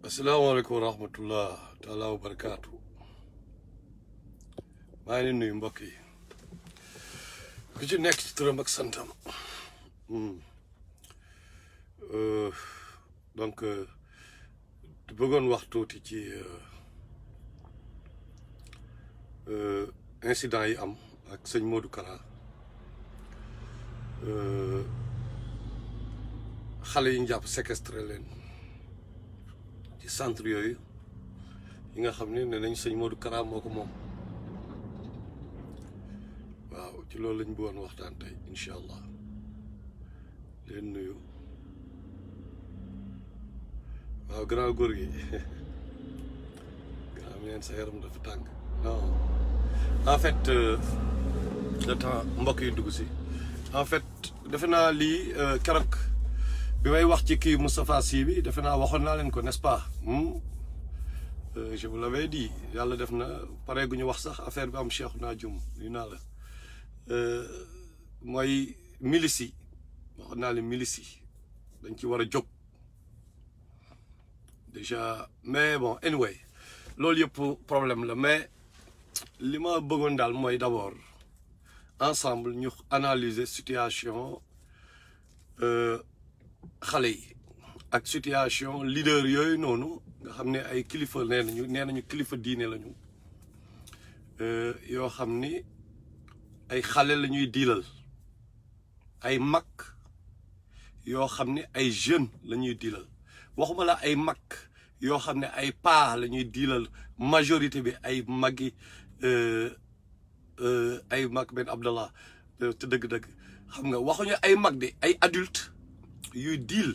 asalaamaaleykum wa rahmatullah taala wa barakaatu maa ngi nuyu mbokk yi ku ci nekk ci turam ak santam donc bëggoon wax tuuti ci incident yi am ak sëñ Modou Kara xale yi ñu jàpp séquestré leen ci centre yooyu yi nga xam ne ne nañ sëñ Modou Kara moo ko moom waaw ci loolu lañ bëggoon waxtaan tey incha allah leen nuyu waaw grand góor gi nga xam ne sa yaram dafa tàng non en fait le temps mbokk yi dugg si en fait defe naa lii keroog bi may wax ci kii Moustapha Sy bi defe naa waxoon naa leen ko n'est-ce pas je vous l'avais dit yàlla def na pare gu ñu wax sax affaire bi am Cheikh naa jum yu naa la mooy milice yi waxoon naa leen milice yi dañ ci war a jóg déjà mais bon anyway loolu yëpp problème la mais li ma bëggoon daal mooy d'abord ensemble ñu analyser situation xale yi ak situation leader yooyu noonu nga xam ne ay kilifa nee nañu kilifa diine lañu yoo xam ni ay xale la ñuy diilal ay mag yoo xam ne ay jeunes la ñuy diilal waxuma la ay mag yoo xam ne ay paa la ñuy diilal majorité bi ay magi ay mag Ben Abdallah te dëgg-dëgg xam nga waxuñu ay mag de ay adulte yuy diil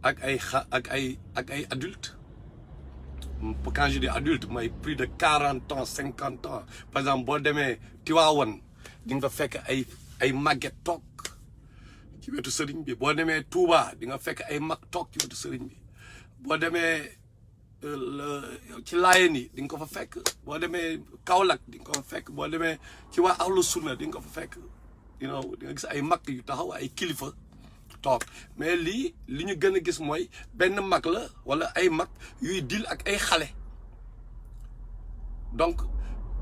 ak ay adulte quand je dis adulte mooy plus de 40 ans 50 ans par exemple boo demee Tiwaawan di nga fa fekk ay màgget toog ci wetu sëriñ bi boo demee Touba di nga fekk ay mag toog ci wetu sëriñ bi boo demee ci Laayeen yi di nga ko fa fekk boo demee Kaolack di nga ko fa fekk boo demee ci waa Ahlu Sunna di nga ko fa fekk di nga gis ay mag yu taxaw ay kilifa toog mais li ñu gën a gis mooy benn mag la wala ay mag yuy dil ak ay xale donc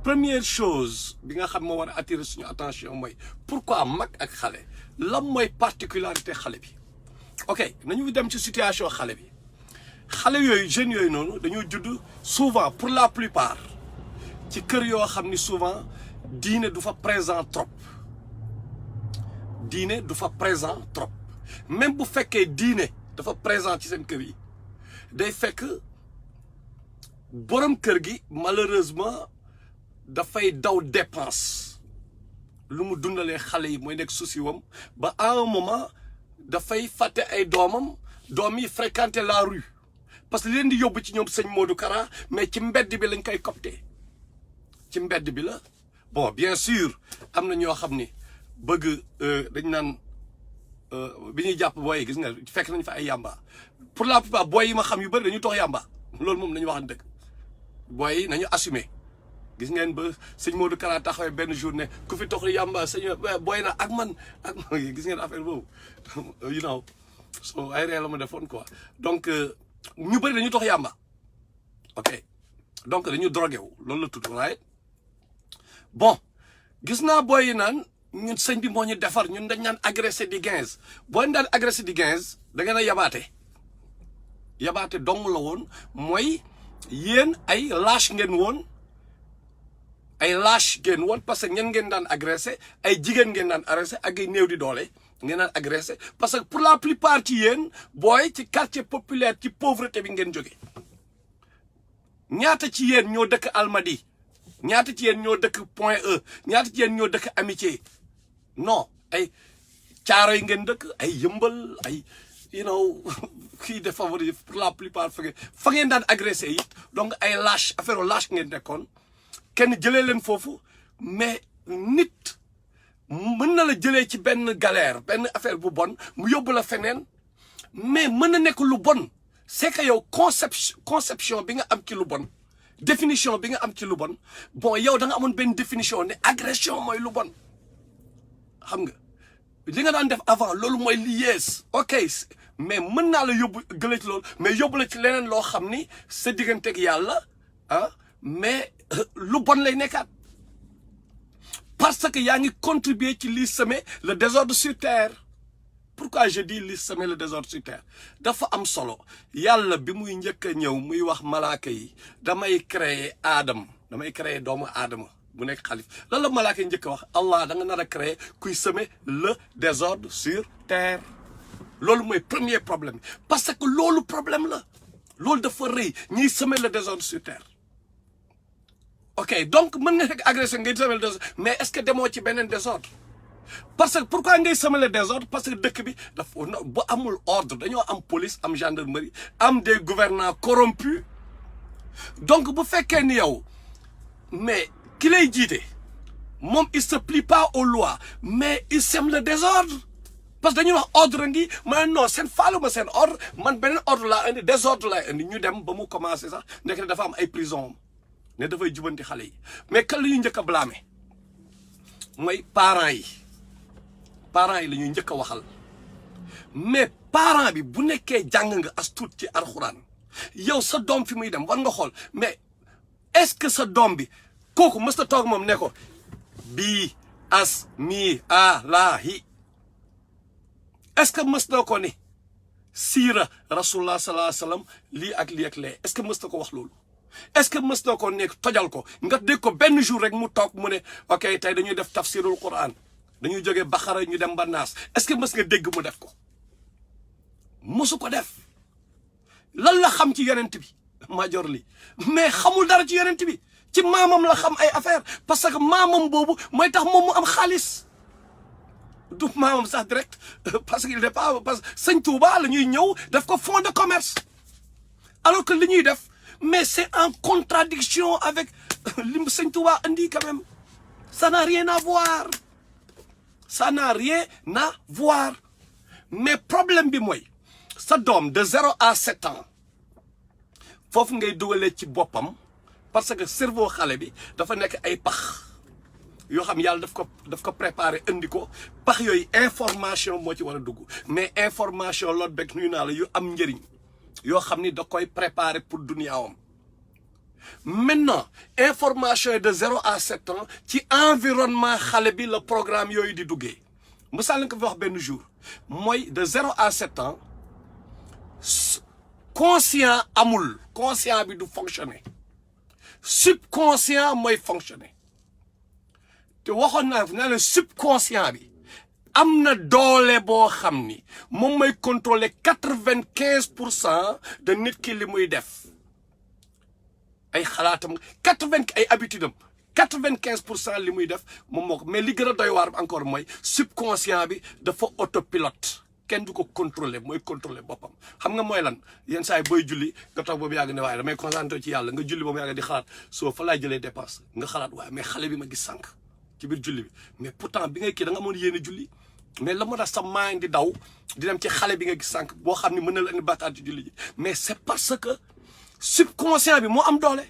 première chose bi nga xam moo war a attirer suñu attention mooy pourquoi mag ak xale lan mooy particularité xale bi ok nañu dem ci situation xale bi xale yooyu jeunes yooyu noonu dañoo judd souvent pour la plupart ci kër yoo xam ni souvent diine du fa présent trop diine du fa présent trop même bu fekkee diine dafa présent ci seen kër yi day fekk borom kër gi malheureusement dafay daw dépense lu mu dundalee xale yi mooy nekk souci wam ba à un moment dafay fàtte ay doom yi fréquenter la rue parce que leen di yóbbu ci ñoom sëñ Modou Kara mais ci mbedd bi lañ koy copter ci mbedd bi la bon bien sûr am na ñoo xam ni bëgg dañ naan bi ñuy jàpp booy yi gis nga fekk nañ fa ay yamba pour la plupart booy yi ma xam yu bëri dañu tox yamba loolu moom nañu wax dëgg booy yi nañu assumer gis ngeen ba sëñ Modou Kara taxawee benn journée ku fi tox yamba sëñ booy na ak man gis ngeen affaire boobu you know so ay ree la ma defoon quoi donc ñu bëri dañu tox yamba ok donc dañu drogué wu loolu la tudd right bon gis naa booy yi naan ñun sëñ bi moo ñu defar ñun dañ naan agressé di 15 boo ñu daan agressé di 15 da ngeen a yabaate dong la woon mooy yéen ay lâche ngeen woon parce que ngeen daan agressé ay jigéen ngeen daan agressé ak ay néew di doole ngeen daan agressé parce que pour la plupart ci yéen booy ci quartier populaire ci pauvreté bi ngeen jóge ñaata ci yéen ñoo dëkk Almadies ñaata ci yéen ñoo dëkk Point E ñaata ci yéen ñoo dëkk Amitié non ay caaro yi ngeen dëkk ay yëmbal ay kii défavorisé pour la plupart fa ngeen daan agressé it donc ay lâche affaire lâche ngeen nekkoon kenn jëlee leen foofu mais nit mën na la jëlee ci benn galère benn affaire bu bon mu yóbbu la feneen mais mën na nekk lu bon c'est que yow conception bi nga am ci lu bon définition bi nga am ci lu bon yow da nga amoon benn définition ne agression mooy lu bon xam nga li nga daan def avant loolu mooy li yees ok mais mën naa la yóbbu gëla ci loolu mais yóbbu la ci leneen loo xam ni sa digganteeg yàlla mais lu bon lay nekkaat parce que yaa ngi contribuer ci li semer le désordre sur terre. Pourquoi je dis li semer le désordre sur terre dafa am solo yàlla bi muy njëkk a ñëw muy wax malaaka yi damay créer doomu aadama bu nekk xalif lan la malaaka yi njëkk a wax Allah da nga nar a créer kuy semer le désordre sur terre loolu mooy premier problème parce que loolu problème la loolu dafa rëy ñiy semer le désordre sur terre ok donc mën nga nekk agressé ngay semer le désordre mais est-ce que demoo ci beneen désordre parce que pourquoi ngay semer le désordre parce que dëkk bi dafa bu amul ordre dañoo am police am gendarmerie am des gouvernants corrompus donc bu fekkee ni yow mais ki lay jiite moom il se plie pas aux lois mais il sème le désordre parce que dañuy wax ordre ngi man non seen faaluma seen ordre man beneen ordre laa indi désordre laa indi ñu dem ba mu commencé sax nekk dafa am ay prison ne dafay jubanti xale yi mais kan la ñuy njëkk a blâmer mooy parents yi la ñuy njëkk a waxal mais parent bi bu nekkee jàng nga as tuut ci alxuraan yow sa doom fi muy dem war nga xool mais est-ce que sa doom bi kooku mës ta toog moom ne ko bii as mii a laa hi est-ce que mës na ko ni siira rasulullah sallallahu alayhi wasallam lii ak lii ak lee est-ce que mës na ko wax loolu est-ce que mës na ko nekk tojal ko nga dégg ko benn jour rek mu toog mu ne ok tey dañuy def tafsirul Qur'an dañuy jógee Baxara ñu dem ba Naas est-ce que mës nga dégg mu def ko mësu ko def lan la xam ci yonent bi major li mais xamul dara ci yonent bi ci maamam la xam ay affaire parce que maamam boobu mooy tax moom mu am xaalis du maamam sax direct parce qu'il n'est pas parce que Sëñ Touba la ñuy ñëw def ko fonds de commerce alors que li ñuy def mais c'est en contradiction avec li Sëñ Touba indi quand même ça n'a rien à voir ça n'a rien à voir mais problème bi mooy sa doom de 0 à 7 ans foofu ngay dugalee ci boppam parce que cerveau xale bi dafa nekk ay pax yoo xam yàlla daf ko préparer indi ko pax yooyu information moo ci war a dugg mais information loolu beeg nuyu naa la yu am njëriñ yoo xam ni da koy préparer pour duniyaawam maintenant information yi de 0 à 7 ans ci environnement xale bi la programme yooyu di duggee misaal nga ko fi wax benn jour mooy de 0 à 7 ans conscient amul conscient bi du fonctionner subconscient mooy fonctionner te waxoon naa ne le subconscient bi am na doole boo xam ni moom mooy contrôler 95% de nit ki li muy def ay xalaatam 80 ay habitude am 95% li muy def moom moo ko mais li gën a doy waar encore mooy subconscient bi dafa autopilote kenn du ko contrôler mooy contrôler boppam xam nga mooy lan yenn saa yi booy julli nga toog boobu yàgg ne waaye damay concentré ci yàlla nga julli boobu yàgg di xalaat soo fa laay jëlee dépense nga xalaat waaye mais xale bi ma gis sànq ci biir julli bi mais pourtant bi ngay kii da nga amoon yéene julli mais la moo tax sa mind di daw di dem ci xale bi nga gis sànq boo xam ne mën na la indi bàkkaar ci julli ji mais c'est parce que subconscient bi moo am doole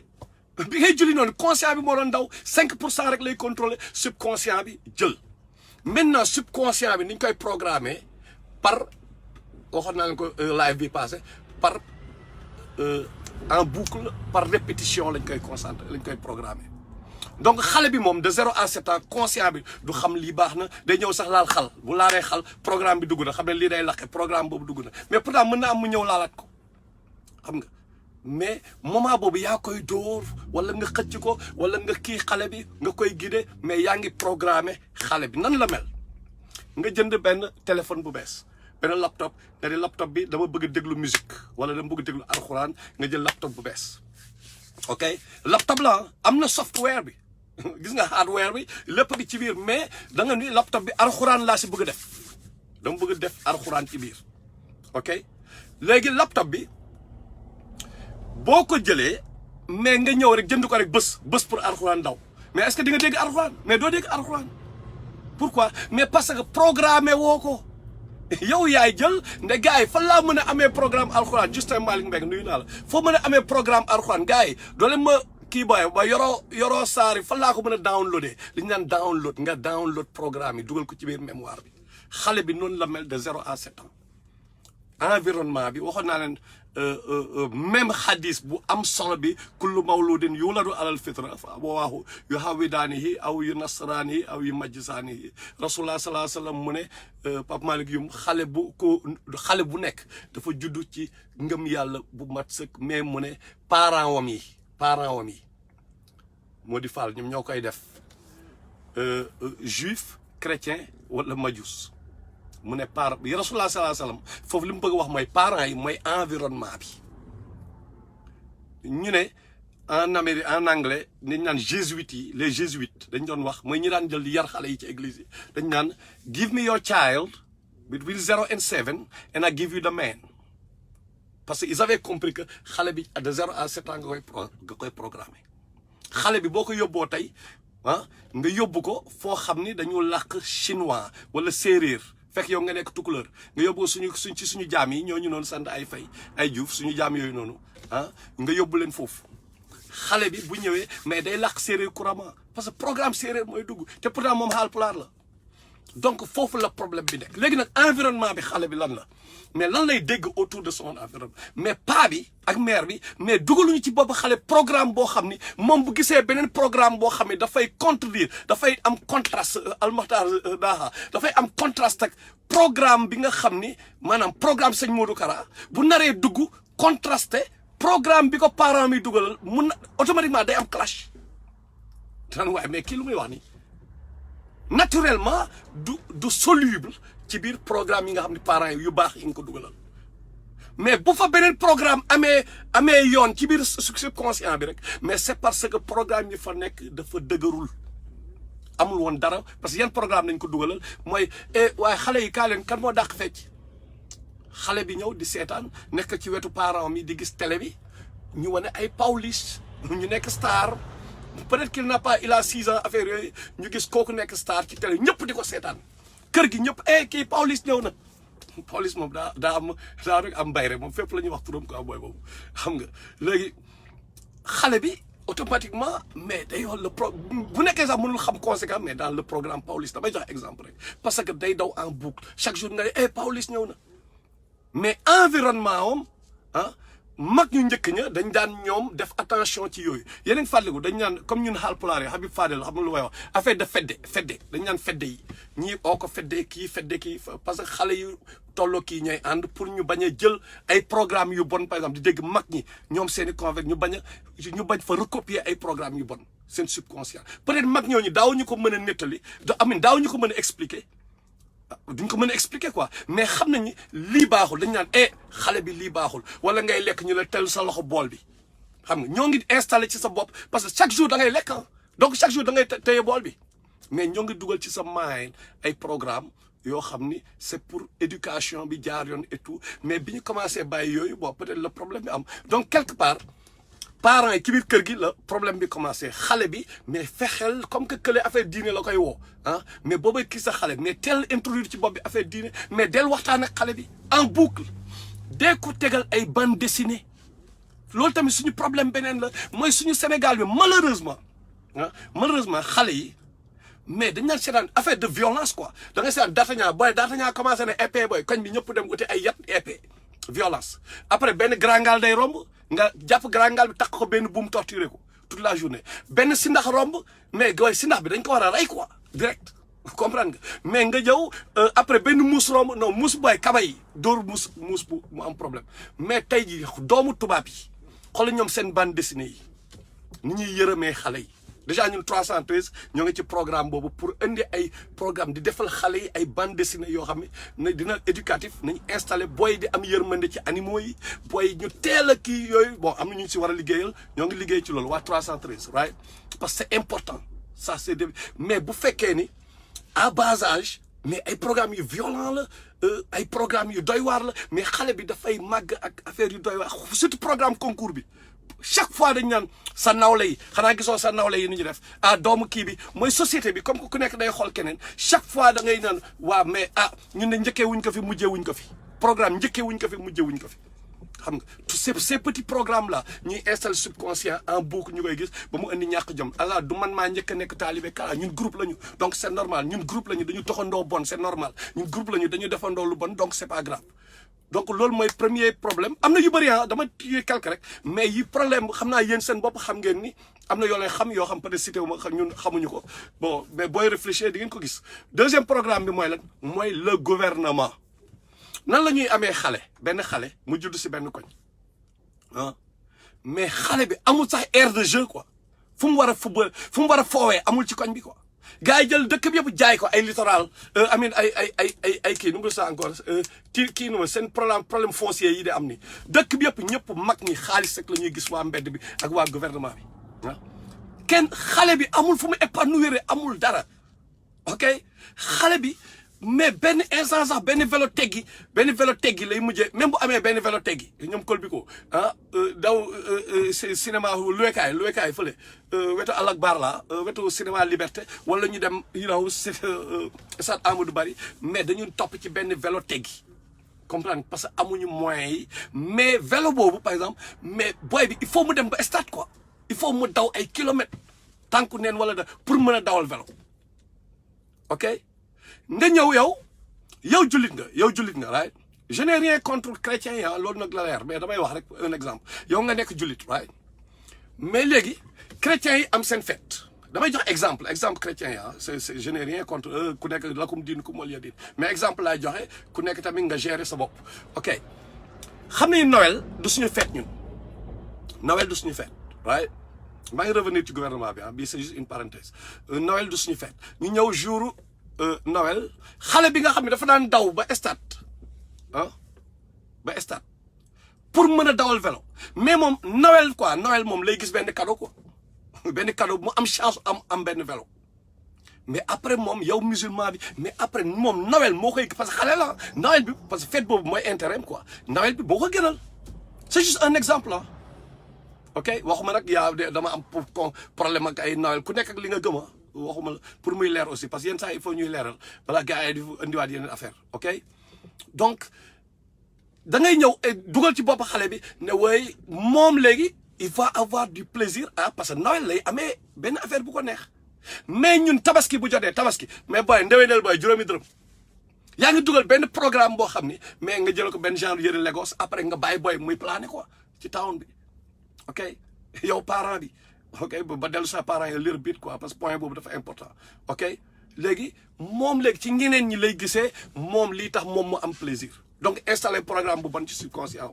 bi ngay julli noonu conscient bi moo doon daw 5% rek lay contrôler subconscient bi jël maintenant subconscient bi ni ñu koy programmer par waxoon naa leen ko live bi passé par en boucle par répétition lañ koy concentrer lañ koy programmer donc xale bi moom de 0 à 7 ans conscient bi du xam lii baax na day ñëw sax laal xal bu laalee xal programme bi dugg na xam ne lii day laqe programme boobu dugg na mais pourtant mën na am mu ñëw laalaat ko xam nga mais moment boobu yaa koy dóor wala nga xëcc ko wala nga kii xale bi nga koy guider mais yaa ngi programmer xale bi nan la mel nga jënd benn téléphone bu bees benn laptop nga di laptop bi dama bëgg a déglu musique wala dama bëgg a déglu alxuraan nga jël laptop bu bees ok laptop la am na software bi gis nga hardware bi lépp gi ci biir mais da nga ni laptop bi alxuraan laa si bëgg a def dama bëgg a def alxuraan ci biir ok léegi laptop bi boo ko jëlee mais nga ñëw rek jënd ko rek bés pour alxuraan daw mais est-ce que di nga dégg alxuraan mais doo dégg alxuraan pourquoi mais parce que programmé woo ko yow yaay jël nde gars yi fan laa mën a amee programme alxuraan Justin Malick Mbengue nuyu naa la foo mën a amee programme alxuraan gars yi doole ma kii booy ba yoroo saari fan laa ko mën a downloader li ñu naan download nga download programme yi dugal ko ci biir mémoire bi xale bi noonu la mel de 0 à 7 ans environnement bi waxoon naa leen même xadis bu am solo bi kullu mawludin yuladu alal fitra fa abawaahu yu hawidaanihi aw yu nasraanihi aw yu majjisaanihi rasulullah sallallahu alayhi wa sallam mu ne Pape Malick Youm xale bu nekk dafa juddu ci ngëm yàlla bu mat sëkk mais mu ne parents wam yi moo di Fall ñoom ñoo koy def juif chrétien wala majus mu ne bi rasulullah sallallahu alayhi wa sallam foofu li mu bëgg a wax mooy parents yi mooy environnement bi ñu ne en Amérique en anglais dañ naan jésuites yi les jésuites dañ doon wax mooy ñi daan jël di yar xale yi ci église yi dañ naan give me your child between 0 and 7 and I give you the man parce que ils avaient compris que xale bi de 0 à 7 ans nga koy programmer xale bi boo ko yóbboo tey nga yóbbu ko foo xam ni dañu làkk chinois wala séeréer fekk yow nga nekk tukulóor nga yóbbu ci suñu jaam yi ñooñu noonu sant ay Fay ay Juuf suñu jaam yooyu noonu nga yóbbu leen foofu xale bi bu ñëwee mais day làkk séeréer couramment parce que programme séeréer mooy dugg te pourtant moom Haalpulaar la donc foofu la problème bi nekk léegi nag environnement bi xale bi lan la mais lan lay dégg autour de son environnement mais paa bi ak mère bi mais dugaluñu ci bopp xale programme boo xam ni moom bu gisee beneen programme boo xam ni dafay contredire dafay am contraste almaxtar daaxa dafay am contraste ak programme bi nga xam ni maanaam programme sëñ Modou Kara bu naree dugg contrasté programme bi ko parent mi dugalal mun na automatiquement day am clash daan waaye mais kii lu muy wax ni naturellement du soluble ci biir programme yi nga xam ne parents yu baax yi nga ko dugalal mais bu fa beneen programme amee yoon ci biir subconscient bi rek mais c'est parce que programme yi fa nekk dafa dëgërul amul woon dara parce que yan programme nañ ko dugalal mooy waaye xale yi kaa leen kan moo dàq fecc xale bi ñëw di seetaan nekk ci wetu parent mi di gis télé bi ñu wane ay Pawlish ñu nekk star peut-être qu'il n'a pas il a 6 ans affaire yooyu ñu gis kooku nekk star ci télé ñëpp di ko seetaan kër gi ñëpp kii Pawlish ñëw na Pawlish moom daa rek am mbay rek moom fépp la ñuy wax turam quoi booy boobu xam nga léegi xale bi automatiquement mais day xool bu nekkee sax mënul xam conséquence mais dans le programme Pawlish damay jox exemple rek parce que day daw en boucle chaque jour nga ne Pawlish ñëw na mais environnement am mag ñu njëkk ña dañ daan ñoom def attention ci yooyu yeneen fàttaliku dañ naan comme ñun Haalpulaar yi Habib Fadel xam nga lu may wax affaire de fedde dañ naan fedde yi ñii oo ko fedde kii parce que xale yu tolloo kii ñooy ànd pour ñu bañ a jël ay programme yu bon par exemple di dégg mag ñi ñoom seen i convaincre ñu bañ fa recopier ay programme yu bon seen subconscient peut-être mag ñooñu daaw ñu ko mën a nettali daaw ñu ko mën a expliquer duñ ko mën a expliquer quoi mais xam nañ ni lii baaxul dañ naan xale bi lii baaxul wala ngay lekk ñu la tel sa loxo bool bi xam nga ñoo ngi installé ci sa bopp parce que chaque jour da ngay lekk donc chaque jour da ngay téye bool bi mais ñoo ngi dugal ci sa mind ay programme yoo xam ni c'est pour éducation bi jaar yoon et tout mais bi ñu commencé bàyyi yooyu bon peut-être le problème bi am donc quelque part parents yi ci biir kër gi la problème bi commencé xale bi mais fexeel comme que kële affaire diine la koy woo mais boobay kii sa xale mais teel introduire ci bopp bi affaire diine mais del waxtaan ak xale bi en boucle dee ko tegal ay bande dessinée loolu tamit suñu problème beneen la mooy suñu Sénégal bi malheureusement xale yi mais dañ naan seetaan affaire de violence quoi da ngay seetaan D'Artagnan commencé na épée booy koñ bi ñëpp dem uti ay yat épée violence après benn grangal day romb nga jàpp grangal bi takk ko benn buum torturé ko toute la journée benn sindax romb mais gooy sindax bi dañ ko war a rey quoi direct comprendre nga mais nga jëw après benn muus romb non muus booy kaba yi dóor muus bu mu am problème mais tey ji doomu tubaab yi xool ñoom seen bande dessinée yi ni ñuy yërëmee xale yi déjà ñun 313 ñoo ngi ci programme boobu pour indi ay programme di defal xale yi ay bande dessinée yoo xam ne dina éducatif nañ installé booy di am yërmande ci animaux yi booy ñu teel a kii yooyu bon am na ñu si war a liggéeyal ñoo ngi liggéey ci loolu waa 313 right parce que c'est important ça c'est mais bu fekkee ni à bas âge mais ay programme yu violent la ay programme yu doy waar la mais xale bi dafay màgg ak affaire yu doy waar surtout programme concours bi chaque fois dañ naan sa nawle yi xanaa gisoo sa nawle yi ni ñu def doomu kii bi mooy société bi comme ku nekk day xool keneen chaque fois da ngay naan waa mais ñun ne njëkkee wuñ ko fi mujjee wuñ ko fi programme njëkkee wuñ ko fi mujjee wuñ ko fi xam nga tous ces petits programmes là ñuy installe subconscient en boucle ñu koy gis ba mu indi ñàkk jom alors du man maa njëkk a nekk taalibe kala ñun groupe lañu donc c'est normal ñun groupe lañu dañu toxandoo bon c'est normal ñun groupe lañu dañu defandoo lu bon donc c'est pas grave donc loolu mooy premier problème am na yu bëri dama téye quelque rek mais yi problème xam naa yéen seen bopp xam ngeen ni am na yoo leen xam yoo xam peut-être cité wu ma ñun xamuñu ko bon mais booy réfléchir di ngeen ko gis deuxième programme bi mooy lan mooy le gouvernement nan la ñuy amee xale benn xale mu judd si benn koñ mais xale bi amul sax aire de jeu quoi fu mu war a football fu mu war a foowee amul ci koñ bi quoi gars yi jël dëkk bi yëpp jaay ko ay littoral amin ay kii nu mu sa encore kii nu ma seen problème foncier yi de am ni dëkk bi yëpp ñëpp mag ñi xaalis rek la ñuy gis waa mbedd bi ak waa gouvernement bi kenn xale bi amul fu mu épanouir amul dara ok xale bi mais benn instant sax benn vélo teggi lay mujjee même bu amee benn vélo teggi ñoom kol bi ko daw cinéma luwekaay fële wetu Alak Bar la wetu cinéma Liberté wala ñu dem stade Amadou Barry mais dañu topp ci benn vélo teggi comprendre parce que amuñu moyens yi mais vélo boobu par exemple mais boy bi il faut mu dem ba stade quoi il faut mu daw ay kilomètres tànku neen wala da pour mën a dawal vélo ok nga ñëw yow jullit nga right je n'ai rien contre chrétien ya loolu nag la leer mais damay wax rek un exemple yow nga nekk jullit right mais léegi chrétiens yi am seen fête damay jox exemple chrétien ya c'est je n'ai rien contre ku nekk lakum diinukum waliya diin mais exemple laay joxe ku nekk tamit nga gérer sa bopp ok xam nañu Noël du suñu fête ñun Noël du suñu fête right maa ngi revenir ci gouvernement bi bii c'est juste une parenthèse Noël du suñu fête ñu ñëw jour Noël xale bi nga xam ne dafa daan daw ba stade pour mën a dawal vélo mais moom Noël moom lay gis benn cadeau quoi benn cadeau mu am chance am benn vélo mais après moom yow musulman bi mais après moom Noël moo koy parce que xale la Noël bi parce que fête boobu mooy intérêt quoi Noël bi boo ko gënal c'est juste un exemple ok waxuma nag dama am problème ak ay Noël ku nekk ak li nga gëm waxuma la pour muy leer aussi parce que yenn saa il faut ñuy leeral balaa gars yi di indiwaat yeneen affaire ok donc da ngay ñëw dugal ci bopp xale bi ne way moom léegi il va avoir du plaisir parce que Noël lay amee benn affaire bu ko neex mais ñun tabaski bu jotee tabaski mais booy ndeweneel booy juróomi dërëm yaa ngi dugal benn programme boo xam ni mais nga jël ko benn genre yëre Lagos après nga bàyyi booy muy plané quoi ci town bi ok yow parent bi ok ba dellu sa parents yi lire bit quoi parce que point boobu dafa important ok léegi moom léegi ci ñeneen ñi lay gisee moom lii tax moom mu am plaisir donc installer programme bu bon ci subconscient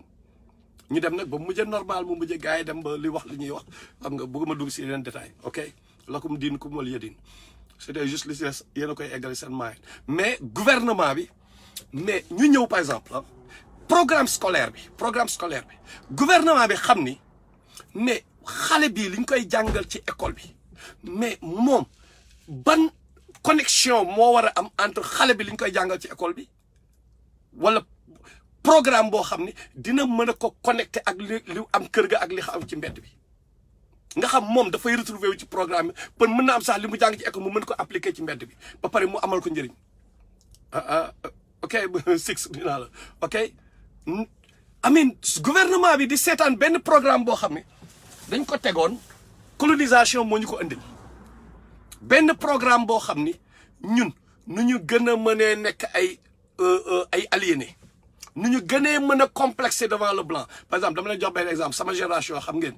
ñu dem nag ba mujjee normal mu mujjee gars yi dem ba li wax li ñuy wax xam nga bëgguma dugg si yeneen détail ok lakum diinukum waliya diin c'était juste li si des yéen a koy eggali seen maay mais gouvernement bi mais ñu ñëw par exemple programme scolaire bi gouvernement bi xam ni mais xale bii liñ koy jàngal ci école bi mais moom ban connexion moo war a am entre xale bi liñ koy jàngal ci école bi wala programme boo xam ni dina mën a ko connecté ak li am kër ga ak li xam ci mbedd bi nga xam moom dafay retrouver wu ci programme bi pour mën na am sax li mu jàng ci école mu mën ko appliquer ci mbedd bi ba pare mu amal ko njëriñ ok six dinaa la ok gouvernement bi di seetaan benn programme boo xam ne dañ ko tegoon colonisation moo ñu ko indil benn programme boo xam ni ñun nu ñu gën a mënee nekk ay aliénés nu ñu gënee mën a complexé devant le blanc par exemple dama lay jox benn exemple sama génération xam ngeen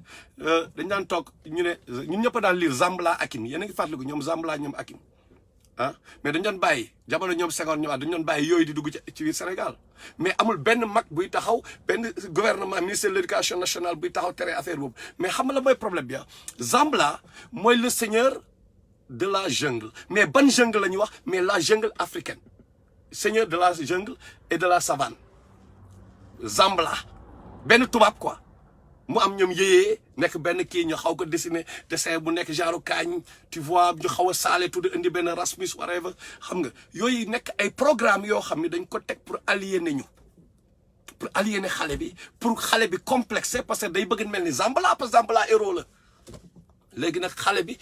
dañ daan toog ñu ne ñun ñëpp daan lire Zambala Akin yéen a ngi fàttaliku ñoom Zambala ñoom Akin mais dañ doon bàyyi jamono ñoom Senghor ñëwaat dañ doon bàyyi yooyu di dugg ci biir Sénégal mais amul benn mag buy taxaw benn gouvernement ministère de l'éducation nationale buy taxaw tere affaire boobu mais xam nga la mooy problème bi Zambala mooy le seigneur de la jungle mais ban jungle la ñuy wax mais la jungle africaine seigneur de la jungle et de la savane Zambala benn tubaab quoi mu am ñoom yéyee nekk benn kii ñu xaw ko dessiné dessin bu nekk genre kaañ tu vois ñu xaw a saale tudd indi benn Rasmus whatever xam nga yooyu nekk ay programme yoo xam ne dañ ko teg pour aliéner ñu pour aliéner xale bi pour xale bi complexé parce que day bëgg mel ni Zambala parce que Zambala héros la léegi nag xale bi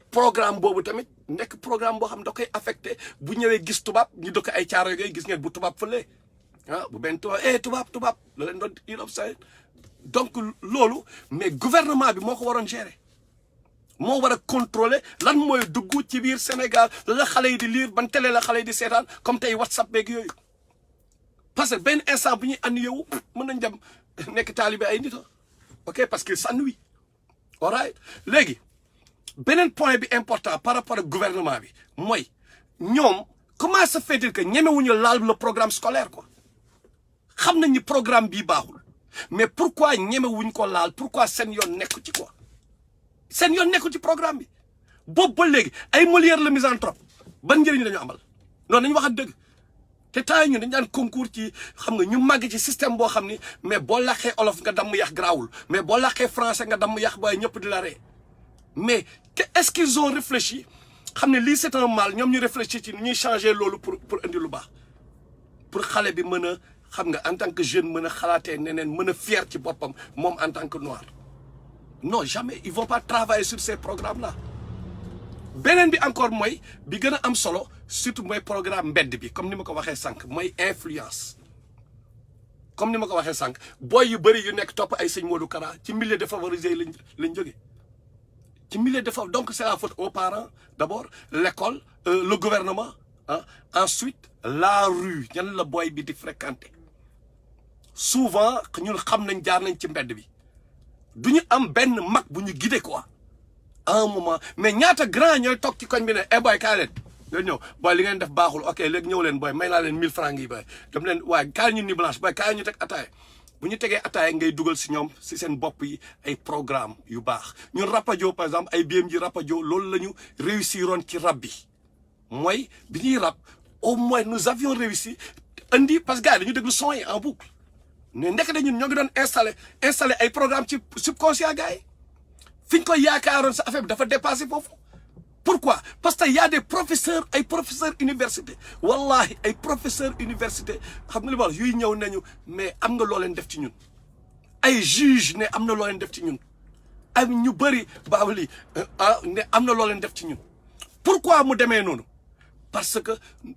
programme boobu tamit nekk programme boo xam da koy affecté bu ñëwee gis tubaab ñu dëkk ay caaro yooyu gis ngeen bu tubaab fële ah bu benn tubaab la leen doon you know say donc loolu mais gouvernement bi moo ko waroon gérer moo war a contrôler lan mooy dugg ci biir Sénégal la xale yi di lire ban télé la xale yi di seetaan comme tey WhatsApp beeg yooyu parce que benn instant bu ñuy ànd yow mën nañ dem nekk taalibe ay nit ok parce que s'ennuie all right léegi beneen point bi important par rapport ak gouvernement bi mooy ñoom comment se fait-il que ñemewuñu laal le programme scolaire quoi xam nañ ni programme bii baaxul mais pourquoi ñemewuñ ko laal pourquoi seen yoon nekku ci quoi seen yoon nekku ci programme bi boobu ba léegi ay Molière le misanthrope ban njëriñ la ñu amal noonu nañu wax dëgg te temps yi ñun dañu daan concours ci xam nga ñu màgg ci système boo xam ni mais boo làqee olof nga damm yax garaawul mais boo làqee français nga damm yax booy ñëpp di la ree mais est-ce qu'ils ont réfléchi xam ne lii c'est un mal ñoom ñu réfléchir ci ñuy changer loolu pour indi lu baax pour xale bi mën a xam nga en tant que jeune mën a xalaatee neneen mën a fier ci boppam moom en tant que noir non jamais ils vont pas travailler sur ces programmes là beneen bi encore mooy bi gën a am solo surtout mooy programme mbedd bi comme ni ma ko waxee sànq mooy influence comme ni ma ko waxee sànq booy yu bëri yu nekk topp ay sëñ Modou Kara ci milieu défavorisé yi lañ jógee ci milieu défavorisé donc c'est la faute aux parents d'abord l'école le gouvernement ensuite la rue ñan la booy bi di fréquenter souvent ñun xam nañ jaar nañ ci mbedd bi du ñu am benn mag bu ñu guider quoi à un moment mais ñaata grand ñooy toog ci koñ bi ne boy kaay leen nga ñëw booy li ngeen def baaxul ok léegi ñëw leen booy may naa leen 1000 francs yi booy dem leen waaye kaay ñu ni blanche booy kaay ñu teg ataaya bu ñu tegee ataaya ngay dugal si ñoom si seen bopp yi ay programme yu baax ñun Rapadio par exemple ay BMJ Rapadio loolu la ñu réussiroon ci rab bi mooy bi ñuy rab au moins nous avions réussi indi parce que gars yi dañu déglu son yi en boucle mais ndekete ñun ñoo ngi doon installé ay programme ci subconscient gars yi fi ñu koy yaakaaroon sa affaire bi dafa dépassé foofu pourquoi parce que y a des professeurs ay professeurs université wallahi ay professeurs université xam nga li ma wax yuy ñëw nañu mais am nga loo leen def ci ñun ay juge ne am na loo leen def ci ñun ay ñu bëri baawali ne am na loo leen def ci ñun pourquoi mu demee noonu parce que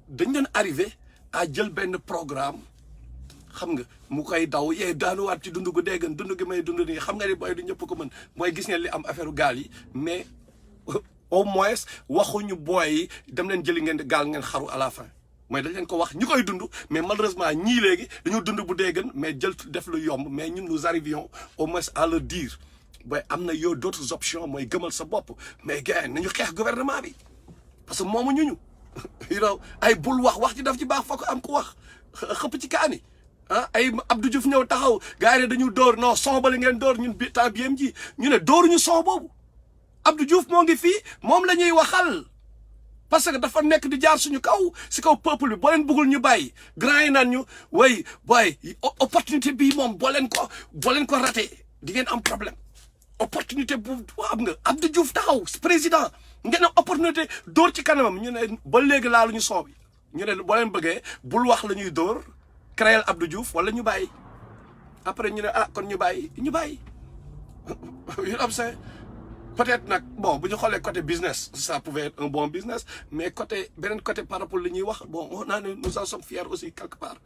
dañ doon arrivé à jël benn programme xam nga mu koy daw yee daanuwaat ci dund gu déggan dund gi may dund nii xam nga ni booy du ñëpp ko mën mooy gis ngeen li am affaire gaal yi mais au moins waxuñu booy yi dem leen jëli ngeen di gaal ngeen xaru à la fin mooy dañ leen ko wax ñi koy dund mais malheureusement ñii léegi dañu dund bu déggan mais jël def lu yomb mais ñun nous arrivions au moins à le dire booy am na yow d'autres options mooy gëmal sa bopp mais gars nañu xeex gouvernement bi parce que moomu ñu you know ay bul wax ci daf ci baax fokk am ku wax xëpp ci kaani ay Abdou Diouf ñëw taxaw gars yi dañu dóor non son ba li ngeen dóor ñun bi temps biem ji ñu ne dóoruñu son boobu Abdou Diouf moo ngi fii moom la ñuy waxal parce que dafa nekk di jaar suñu kaw si kaw peuple bi boo leen bëggul ñu bàyyi grand yi naan ñu way boy opportunité bii moom boo leen ko raté di ngeen am problème opportunité bu am nga Abdou Diouf taxaw président ngeen am opportunité dóor ci kanamam ñu ne ba léegi laaluñu son bi ñu ne boo leen bëggee bul wax la ñuy dóor créel Abdou Diouf wala ñu bàyyi après ñu ne kon ñu bàyyi you know what peut-être nag bon bu ñu xoolee côté business ça pouvait être un bon business mais beneen côté par rapport li ñuy wax bon on a nous en sommes fiers aussi quelque part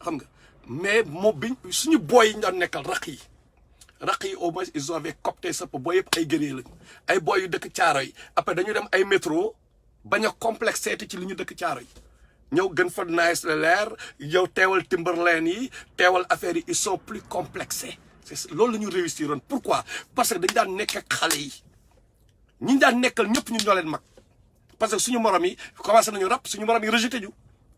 xam nga mais moo biñ suñu booy yi ñu doon nekkal raq yi au moins ils avaient copté sa booy yëpp ay gëree lañu ay booy yu dëkk caaro yi après dañu dem ay métro bañ a complexé ci li ñu dëkk caaro yi ñëw gën fa nice la leer yow teewal Timberland yi teewal affaire yi ils sont plus complexés c'est loolu la ñu réussiroon pourquoi parce que dañu daan nekk ak xale yi ñi daan nekkal ñëpp ñun ñoo leen mag parce que suñu morom yi commencé nañu rap suñu morom yi rejeté ñu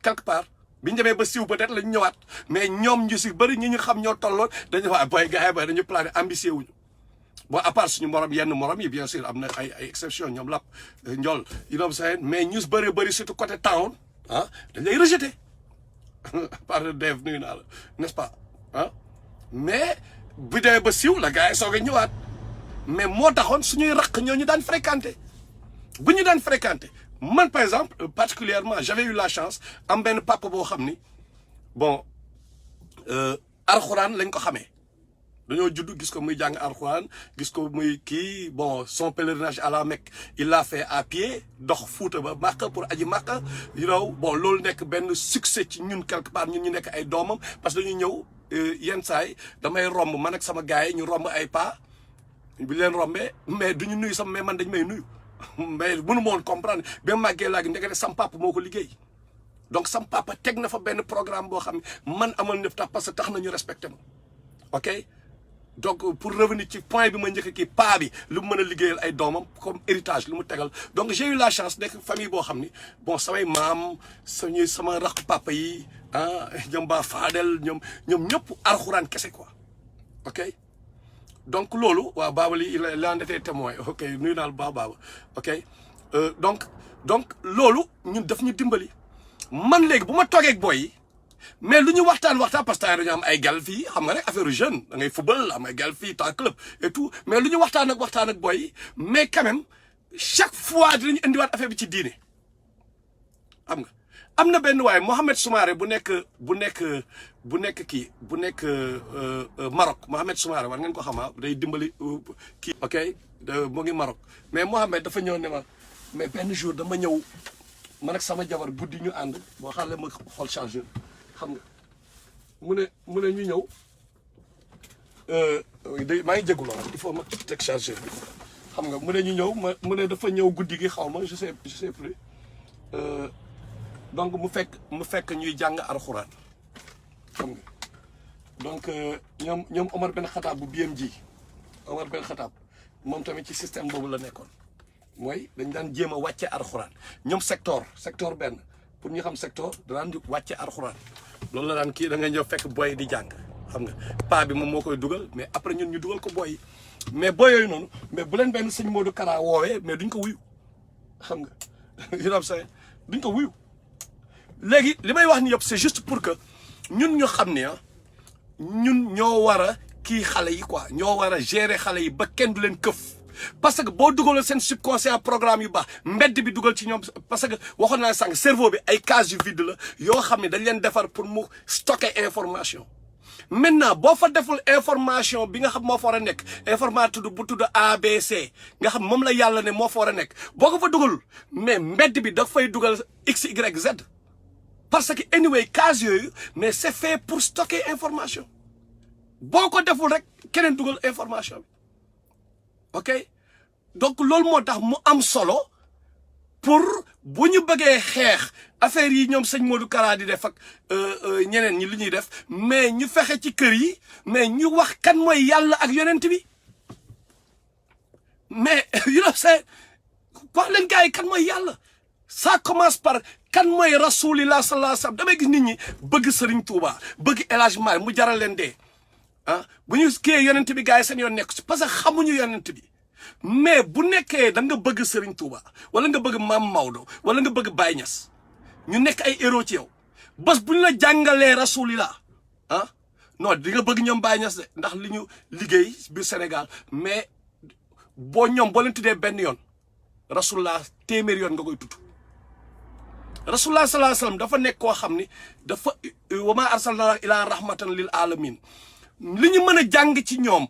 quelque part bi ñu demee ba siiw peut-être lañu ñëwaat mais ñoom ñu si bëri ñi ñu xam ñoo tolloon dañu wax booy gars yi ba dañu plané ambitieux wuñu bon à part suñu morom yenn morom yi bien sûr am na ay exception ñoom lap njool you know what I'm saying mais ñu bëri surtout côté town dañ lay rejeté par Dave nuyu naa la n'est-ce pas mais bu demee ba siiw la gars yi soog a ñëwaat mais moo taxoon suñuy raq ñoo ñu daan fréquenté bu ñu daan fréquenté man par exemple particulièrement j'avais eu la chance am benn papa boo xam ni bon alxuraan lañ ko xamee dañoo judd gis ko muy jàng alxuraan gis ko muy kii bon son pèlerinage à la Mecque il l'a fait à pied dox Fuuta ba Makka pour aji Makka bon loolu nekk benn succès ci ñun quelque part ñun ñu nekk ay doomam parce que dañuy ñëw yenn saay damay romb man ak sama gars yi ñu romb ay pas bi leen rombee mais duñu nuyu sama mais man dañ may nuyu mais mënu ma woon comprendre ba màggee laa gi ndekete sam papa moo ko liggéey donc sam papa teg na fa benn programme boo xam ne man amal na tax parce que tax nañu respecté ma ok donc pour revenir ci point bi ma njëkk kii paa bi lu mu mën a liggéeyal ay doomam comme héritage lu mu tegal donc j'ai eu la chance nekk famille boo xam ni bon samay maam sama rakk papa yi ñoom ba Fadel ñoom ñëpp alxuraan kese quoi ok donc loolu waaw baaba li il en était témoin ok nuyu naal baaba ok donc loolu ñun daf ñu dimbali man léegi bu ma toogee ak boy yi mais lu ñu waxtaan parce que dañu am ay gal fii xam nga rek affaire jeune da ngay football am ay gal fii temps club et tout mais lu ñu waxtaan ak boy yi mais quand même chaque fois dinañu indiwaat affaire bi ci diine xam nga am na benn waaye Mohamed Soumaré bu nekk Maroc Mohamed Soumaré war ngeen ko xamaa day dimbali kii ok mu ngi Maroc mais Mohamed dafa ñëw ne ma mais benn jour dama ñëw man ak sama jabar guddi ñu ànd boo xaale ma xool chargeur xam nga mu ne ñu ñëw maa ngi jégalu il faut ma teg chargeur bi xam nga mu ne ñu ñëw mu ne dafa ñëw guddi gi xaw ma je sais plus donc mu fekk ñuy jàng alxuraan xam nga donc ñoom Omar Ben Khattab bu BMG Omar Ben Khattab moom tamit ci système boobu la nekkoon mooy dañ daan jéem a wàcce alxuraan ñoom secteur benn pour ñu xam secteur daan di wàcce alxuraan loolu la daan kii da nga ñëw fekk boy di jàng xam nga paa bi moom moo koy dugal mais après ñun ñu dugal ko boy yi mais boy yooyu noonu mais bu leen benn sëñ Modou Kara woowee mais duñ ko wuyu xam nga yéen say duñ ko wuyu léegi li may wax ni yëpp c'est juste pour que ñun ñu xam ne ñun ñoo war a kii xale yi quoi ñoo war a gérer xale yi ba kenn du leen këf parce que boo dugalal seen subconscient programme yu baax mbedd bi dugal ci ñoom parce que waxoon naa sànq cerveau bi ay cases yu vide la yoo xam ne dañ leen defar pour mu stocker information maintenant boo fa deful information bi nga xam moo fa war a nekk information bu tudd ABC nga xam moom la yàlla ne moo fa war a nekk boo ko fa dugalul mais mbedd bi daf fay dugal X Y Z parce que anyway cases yooyu mais c'est fait pour stocker information boo ko deful rek keneen dugal information bi ok donc loolu moo tax mu am solo pour bu ñu bëggee xeex affaire yi ñoom sëñ Modou Kara di def ak ñeneen ñi li ñuy def mais ñu fexe ci kër yi mais ñu wax kan mooy yàlla ak yonent bi mais you know say wax leen gars yi kan mooy yàlla ça commence par kan mooy rasulillah sallallahu alayhi wasallam damay gis nit ñi bëgg Serigne Touba bëgg El Hadj Malick mu jaral leen dee bu ñu kii yonent bi gars yi seen yoon nekk ci parce que xamuñu yonent bi mais bu nekkee da nga bëgg Serigne Touba wala nga bëgg Maam Maodo wala nga bëgg Baye Niass ñu nekk ay héros ci yow bés bu ñu la jàngalee rasulillah non di nga bëgg ñoom Baye Niass de ndax li ñu liggéey biir Sénégal mais boo leen tuddee benn yoon rasulillah téeméer yoon nga koy tudd rasulullah sallallahu alayhi wasallam dafa nekk koo xam ni dafa wa ma arsalna ila rahmatan lil alamin li ñu mën a jàng ci ñoom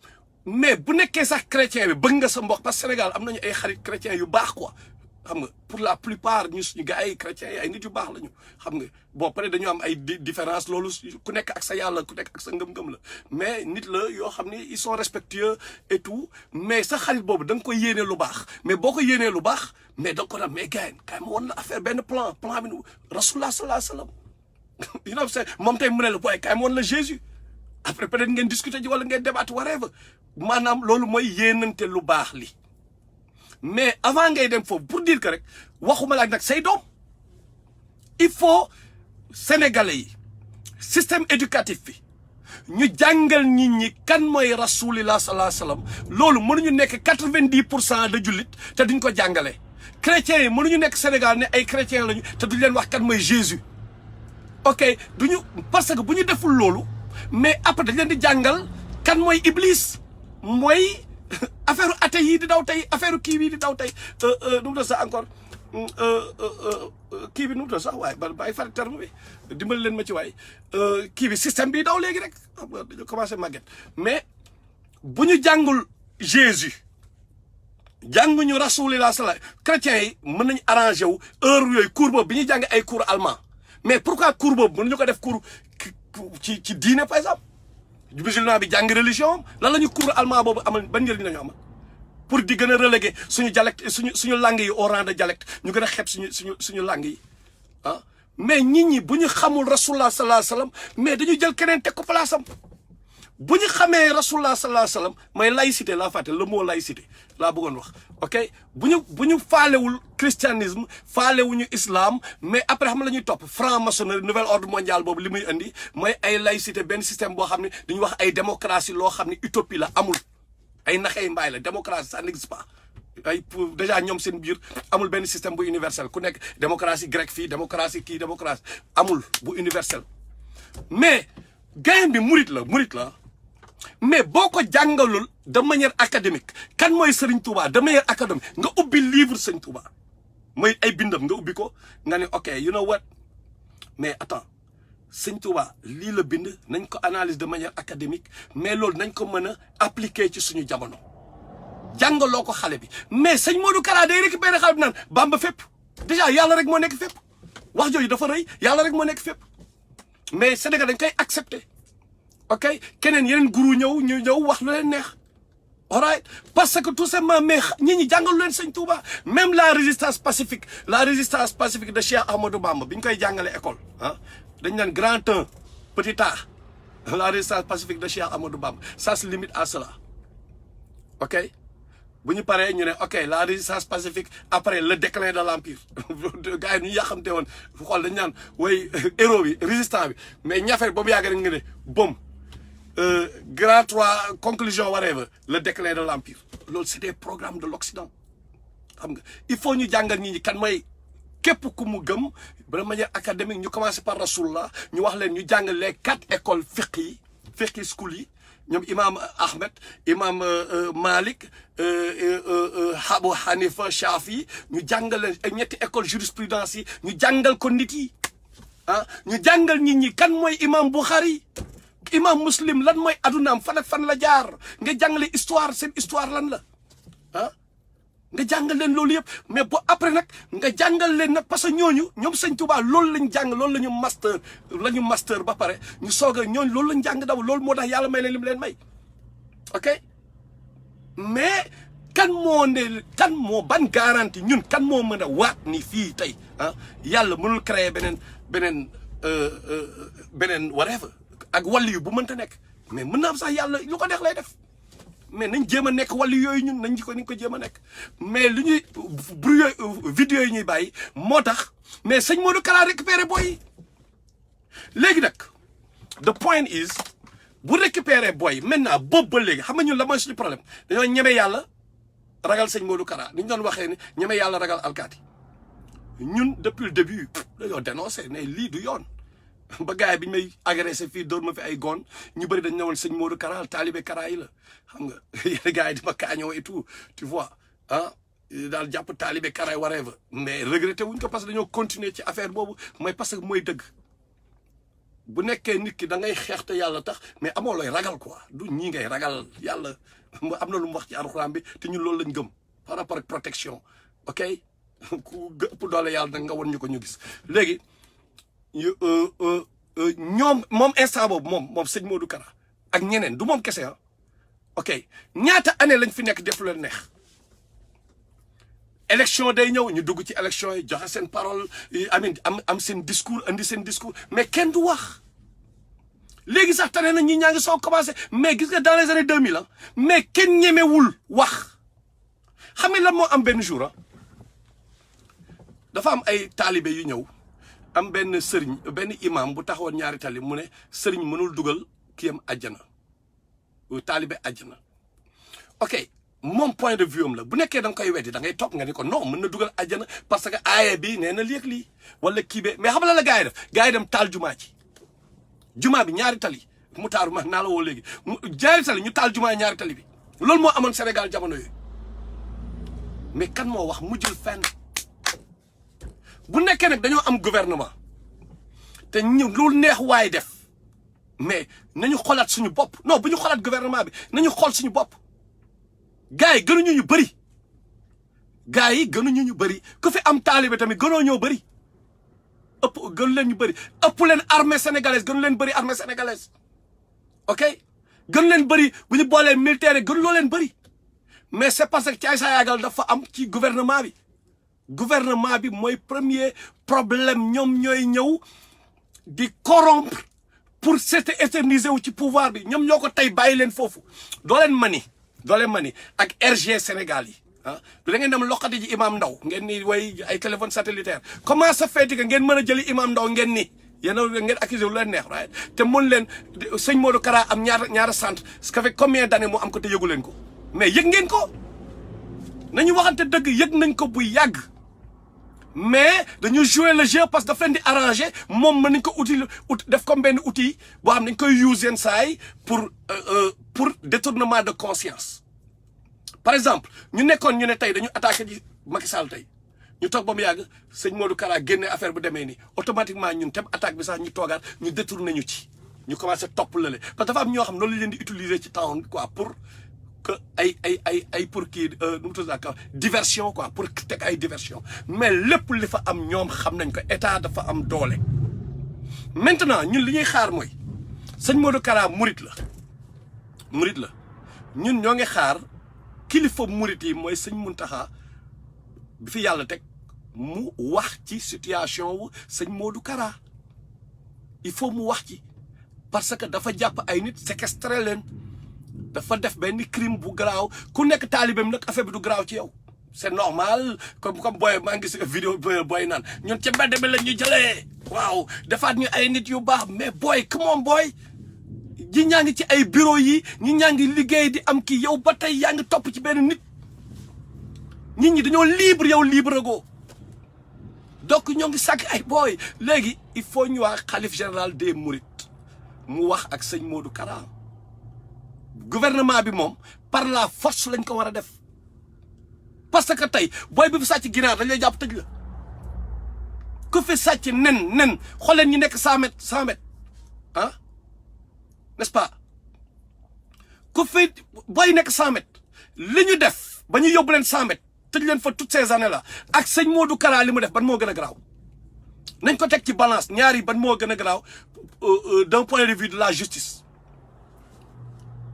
mais bu nekkee sax chrétien bi bëgg nga sa mbokk parce que Sénégal am nañu ay xarit chrétien yu baax quoi xam nga pour la plupart ñu suñu gars yi chrétiens yi ay nit yu baax lañu xam nga bon peut-être dañu am ay différence loolu ku nekk ak sa yàlla ku nekk ak sa ngëm-ngëm la mais nit la yoo xam ni ils sont respectueux et tout mais sa xarit boobu da nga koy yéene lu baax mais boo ko yéenee lu baax mais da nga ko naan mais gars yi kaay ma woon la affaire benn plan bi rasulullah sallallahu alayhi wasallam you know moom tey mu ne la booy kaay ma woon la Jésus après peut-être ngeen discuter ji wala ngeen débattre whatever maanaam loolu mooy yéenante lu baax li mais avant ngay dem foofu pour dire que rek waxuma la nag say doom il faut sénégalais yi système éducatif bi ñu jàngal nit ñi kan mooy rasulillah sallallahu alayhi wasallam loolu mënuñu nekk 90% de jullit te duñ ko jàngale chrétiens yi mënuñu nekk Sénégal ne ay chrétiens lañu te duñ leen wax kan mooy Jésus ok duñu parce que bu ñu deful loolu mais après dañ leen di jàngal kan mooy Iblis mooy affaire athée yi di daw tey affaire kii bi di daw tey nu mu doon sax encore kii bi nu mu doon sax waaye bàyyi fàtte terme bi dimbali leen ma ci waay kii bi système bi daw léegi rek xam nga dañu commencé màgget mais bu ñu jàngul Jésus jànguñu rasulillah sallallahu chrétiens yi mën nañu arrangé wu heure yooyu cours boobu bi ñuy jàng ay cours allemand mais pourquoi cours boobu mënuñu ko def cours ci diine par exemple musulman bi jàng religion lan la ñu cours allemand boobu amal ban njëriñ la ñu amal pour di gën a reléguer suñu dialecte suñu langue yi au rang de dialecte ñu gën a xeeb suñu langue yi ah mais nit ñi bu ñu xamul rasulullah sallallahu alayhi wasallam mais dañu jël keneen teg ko place am bu ñu xamee rasulullah sallallahu alayhi wasallam mooy laïcité laa fàtte le mot laïcité laa bëggoon wax ok bu ñu faalewul christianisme faalewuñu islam mais après xam la ñuy topp franc-maçonnerie nouvel ordre mondial boobu li muy indi mooy ay laïcité benn système boo xam ne dañuy wax ay démocratie loo xam ne utopie la amul ay naxey mbaay la démocratie ça n'existe pas ay déjà ñoom seen biir amul benn système bu universel ku nekk démocratie grecque fii démocratie kii démocratie amul bu universel mais gain bi murit la mais boo ko jàngalul de manière académique kan mooy Serigne Touba de manière académique nga ubbi livre Serigne Touba mooy ay bindam nga ubbi ko nga ne ok you know what mais attends Serigne Touba lii la bind nañ ko analyse de manière académique mais loolu nañ ko mën a appliquer ci suñu jamono jàngaloo ko xale bi mais sëñ Modou Kara day récupérer xale bi naan Bamba fépp déjà yàlla rek moo nekk fépp wax jooju dafa rëy yàlla rek moo nekk fépp mais Sénégal dañ koy accepter ok keneen yeneen guru ñu ñëw wax lu leen neex alright parce que tout simplement mais ñi jàngalu leen sëñ Touba même la résistance pacifique de Cheikh Ahmadou Bamba bi ñu koy jàngale école ah dañ naan grand 1 petit a la résistance pacifique de Cheikh Ahmadou Bamba ça se limite à cela ok bu ñu paree ñu ne ok la résistance pacifique après le déclin de l'empire gars yi ñu yàqamte woon xool dañ naan way héros bi résistant bi mais ñafe boobu yàgg rek nga ne bom grand 3 conclusion whatever le déclin de l'empire loolu c'est des programmes de l'Occident xam nga il faut ñu jàngal nit ñi kan mooy képp ku mu gëm de manière académique ñu commencer par Rasulullah ñu wax leen ñu jàngal les 4 écoles fiqh school yi ñoom imam Ahmed imam Malik Abu Hanifa Shafi ñu jàngal leen ay ñetti école jurisprudence yi ñu jàngal ko nit yi ah ñu jàngal nit ñi kan mooy imam Bukhari imam Muslim lan mooy adunaam fan ak fan la jaar nga jàngale histoire seen histoire lan la ah nga jàngal leen loolu yëpp mais bu après nag nga jàngal leen nag parce que ñooñu ñoom sëñ Touba loolu lañ jàng loolu la ñu master ba pare ñu soog a ñooñu loolu lañ jàng daw loolu moo tax yàlla may leen li mu leen may ok mais kan moo ban garantie ñun kan moo mën a waat ni fii tey ah yàlla mënul créer beneen whatever ak wàll yu bu mënta nekk mais mën na am sax yàlla lu ko neex lay def mais nañ jéem a nekk wàllu yooyu ñun nañ ko jéem a nekk mais lu ñuy bruit vidéo yi ñuy bàyyi moo tax mais sëñ Modou Kara récupéré booy léegi nag the point is bu récupéré booy maintenant boobu ba léegi xam nga ñun la mooy suñu problème dañoo ñeme yàlla ragal sëñ Modou Kara ni ñu doon waxee ni ñeme yàlla ragal alkaati ñun depuis le début dañoo dénoncé ne lii du yoon ba gars yi bi ñu may agressé fii door ma fi ay goon ñu bëri dañ ñëwoon sëñ Modou Kara taalibe Kara yi la xam nga yenn gars yi di ma kaañoo et tout tu vois ah daal jàpp taalibe Kara yi whatever mais regretté wuñ ko parce que dañoo continuer ci affaire boobu mooy parce que mooy dëgg bu nekkee nit ki da ngay xeex te yàlla tax mais amoo looy ragal quoi du ñii ngay ragal yàlla am na lu mu wax ci alxuraan bi te ñun loolu lañ gëm par rapport ak protection ok ku ëpp doole yàlla nag nga won ñu ko ñu gis léegi ñoom moom instant boobu moom sëñ Modou Kara ak ñeneen du moom kese ah ok ñaata année lañ fi nekk def lu leen neex élection day ñëw ñu dugg ci élection yi joxe seen parole am seen discours andi seen discours mais kenn du wax léegi sax tane na ñi ñaa ngi soo commencé mais gis nga dans les années 2000 ah mais kenn ñemewul wax xam nga lan moo am benn jour ah dafa am ay taalibe yu ñëw am benn sëriñ benn imam bu taxawoon ñaari tali mu ne sëriñ mënul dugal kiyam àjjana taalibe àjjana ok moom point de vue am la bu nekkee da nga koy weddi da ngay topp nga ni ko non mën na dugal àjjana parce que aaya bi nee na lii ak lii wala kii be mais xam la gars yi def gars yi dem taal jumaa ci jumaa bi ñaari tali mu taaru ma naa la woo léegi ñaari tali ñu taal jumaa ñaari tali bi loolu moo amoon Sénégal jamono yooyu mais kan moo wax mujjul fenn bu nekkee nag dañoo am gouvernement te ñu lu neex waay def mais nañu xoolaat suñu bopp non bu ñu xoolaat gouvernement bi nañu xool suñu bopp gars yi gënuñu ñu bëri gars yi gënuñu ñu bëri ku fi am taalibe tamit gënoo ñoo bëri gënu leen ñu bëri ëpp leen armée sénégalaise gënu leen bëri armée sénégalaise ok gënu leen bëri bu ñu boolee militaire gënu loo leen bëri mais c'est parce que caay saa yaagal dafa am ci gouvernement bi mooy premier problème ñoom ñooy ñëw di corrompre pour s'éterniser wu ci pouvoir bi ñoom ñoo ko tey bàyyi leen foofu doo leen mani ak RG Sénégal yi ah du da ngeen dem loqati ji imam Ndaw ngeen ni way ay téléphone satellitaire comment ça fait que ngeen mën a jëli imam Ndaw ngeen ni yéen ngeen accusé wu leen neex right te mën leen sëñ Modou Kara am ñaara centre ça fait combien d'années mu am ko te yëgu leen ko mais yëg ngeen ko nañu waxante dëgg yëg nañ ko bu yàgg mais dañu jouer le jeu parce que daf leen di arranger moom mën nañ ko def comme benn outil boo xam dañ koy use yenn saay pour détournement de conscience par exemple ñu nekkoon ñu ne tey dañu attaqué ji Macky Sall tey ñu toog ba mu yàgg sëñ Modou Kara génne affaire bu demee nii automatiquement ñun tam attaque bi sax ñu toogaat ñu détourné ñu ci ñu commencé topp lale parce que dafa am ñoo xam noonu la leen di utiliser ci temps quoi pour que ay pour kii nu mu tudd diversion quoi pour teg ay diversion mais lépp li fa am ñoom xam nañ ko état dafa am doole. maintenant ñun li ñuy xaar mooy sëñ Modou Kara murit la ñun ñoo ngi xaar kilifa murit yi mooy sëñ Mountakha bi fi yàlla teg mu wax ci situation wu sëñ Modou Kara il faut mu wax ci parce que dafa jàpp ay nit séquestré leen. dafa def benn crime bu garaaw ku nekk taalibeem nag affaire bi du garaaw ci yow c'est normal comme booy maa ngi gis vidéo booy naan ñun ca mbedd bi la ñuy jëlee waaw defaat ñu ay nit yu baax mais booy come on booy ñi ñaa ngi ci ay bureau yi ñi ñaa ngi liggéey di am kii yow ba tey yaa ngi topp ci benn nit nit ñi dañoo libre yow libre go donc ñoo ngi sàkk ay booy léegi il faut ñu wax xalif général des mourides mu wax ak sëñ Modou Kara gouvernement bi moom par la force lañ ko war a def parce que tey booy bi fi sàcc ginaar dañ lay jàpp tëj la ku fi sàcc nen xooleen ñi nekk 100 mètres ah n'est-ce pas ku fi booy nekk 100 mètres li ñu def ba ñu yóbbu leen 100 mètres tëj leen fa toutes ces années là ak sëñ Modou Kara li mu def ban moo gën a garaaw nañ ko teg ci balance ñaari ban moo gën a garaaw d'un point de vue de la justice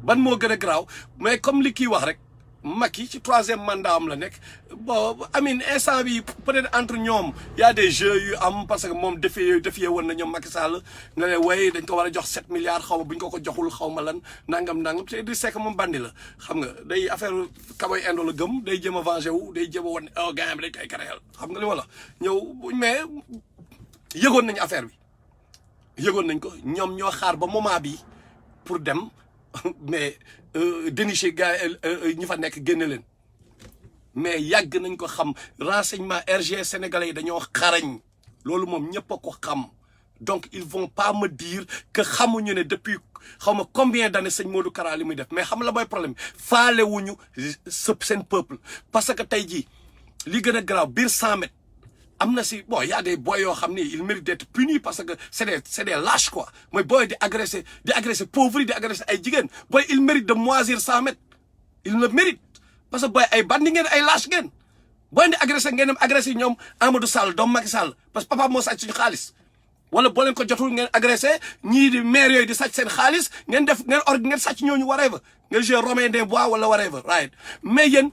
ban moo gën a garaaw mais comme li kii wax rek Macky ci 3e mandat am la nekk bon Amine instant bi peut-être entre ñoom y a des jeux yu am parce que moom défier woon na ñoom Macky Sall nga ne way dañ ko war a jox 7 milliards xaw ma bu ñu ko joxul xaw ma lan nangam te Idrissa Seck moom bandi la xam nga day affaire kaboy indo la gëm day jéem a venger wu day jéem a wan oh gars yi dañ koy créer xam nga li wala ñëw mais yëgoon nañu affaire bi yëgoon nañ ko ñoom ñoo xaar ba moment bi pour dem mais dénicher gars ñi fa nekk génne leen mais yàgg nañ ko xam renseignement RG sénégalais yi dañoo xarañ loolu moom ñëpp a ko xam donc ils vont pas me dire que xamuñu ne depuis xaw ma combien d'années sëñ Modou Kara li muy def mais xam la mooy problème faale wuñu seen peuple parce que tey jii li gën a garaaw biir 100 mètres am na si bon y a des boys yoo xam ni il mérite d'être puni parce que c'est des lâches quoi mooy boy di agresser pauvres yi di agresser ay jigéen boy il mérite de moisir 100 mètres il le mérite parce que boy ay bandi ngeen ay lâche ngeen boy di agresser ngeen dem agresser ñoom Amadou Sall doomu Macky Sall parce que papa moo sàcc suñu xaalis wala boo leen ko jotul ngeen agresser ñii di maire yooyu di sàcc seen xaalis ngeen def ngeen sàcc ñooñu whatever ngeen jouer Romain des Bois wala whatever right mais yéen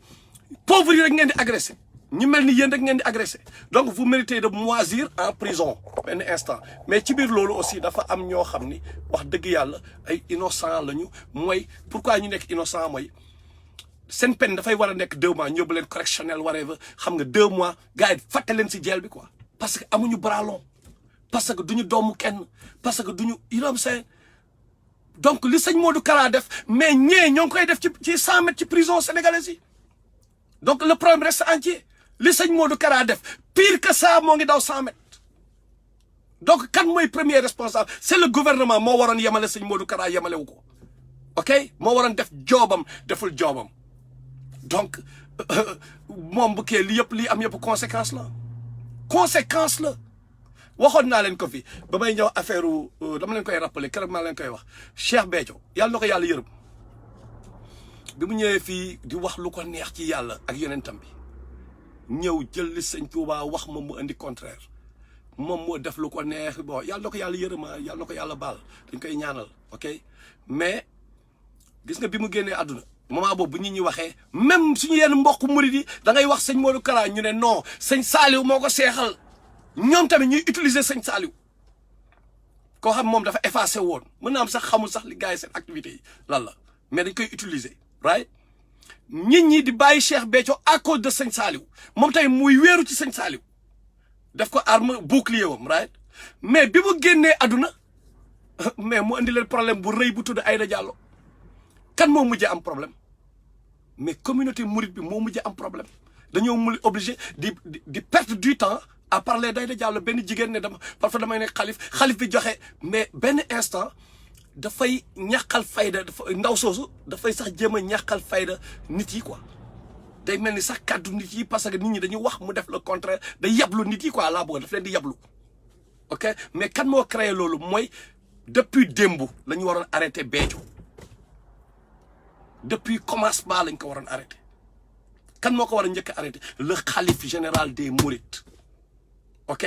pauvres yi rek ngeen di agresser ñu mel ni yéen rek ngeen di agressé donc vous méritez de moisir en prison benn instant mais ci biir loolu aussi dafa am ñoo xam ni wax dëgg yàlla ay innocent lañu mooy pourquoi ñu nekk innocent mooy seen peine dafay war a nekk 2 mois ñu yóbbu leen correctionnel whatever xam nga 2 mois gars yi fàtte leen si jeel bi quoi parce que amuñu bras long parce que duñu doomu kenn parce que duñu you know what I'm saying donc li sëñ Modou Kara def mais ñee ñoo ngi koy def ci 100 mètres ci prison sénégalaise yi donc le problème reste entier li sëñ Modou Kara def pire que ça moo ngi daw 100 mètres donc kan mooy premier responsable c'est le gouvernement moo waroon yemale sëñ Modou Kara yemalewu ko ok moo waroon def joobam deful joobam donc moom bu kee li yëpp li am yëpp conséquence la waxoon naa leen ko fi ba may ñëw affaire dama leen koy rappeler keroog maa leen koy wax Cheikh Béthio yàlla na ko yàlla yërëm bi mu ñëwee fii di wax lu ko neex ci yàlla ak yonentam bi ñëw jël li sëñ Touba wax moom mu indi contraire moom moo def lu ko neex bon yàlla na ko yàlla yërëm yàlla na ko yàlla baal dañ koy ñaanal ok mais gis nga bi mu génnee àdduna moment boobu bu nit ñi waxee même suñu yenn mbokk murid yi da ngay wax sëñ Modou Kara ñu ne non sëñ Saliou moo ko seexal ñoom tamit ñuy utiliser sëñ Saliou koo xam moom dafa effacé woon mën na am sax xamul sax li gars yi seen activités yi lan la mais dañ koy utiliser right nit ñi di bàyyi Cheikh Béthio à cause de sëñ Saliou moom tamit muy wéeru ci sëñ Saliou def ko arme bouclier wam right mais bi mu génnee àdduna mais mu indi leen problème bu rëy bu tudd Aïda Diallo kan moo mujjee am problème mais communauté mouride bi moo mujjee am problème dañoo obligé di perdre du temps à parler d'Aïda Diallo benn jigéen ne dama parfois damay nekk xalif bi joxe mais benn instant dafay ñàkkal fayda dafa ndaw soosu dafay sax jéem a ñàkkal fayda nit yi quoi day mel ni sax kàddu nit yi parce que nit ñi dañuy wax mu def le contraire day yablu nit yi quoi laa bëgg daf leen di yablu ok mais kan moo créé loolu mooy depuis démb la ñu waroon arrêté Béthio depuis commencement lañ ko waroon arrêté kan moo ko war a njëkk a arrêté le khalife général des mourides ok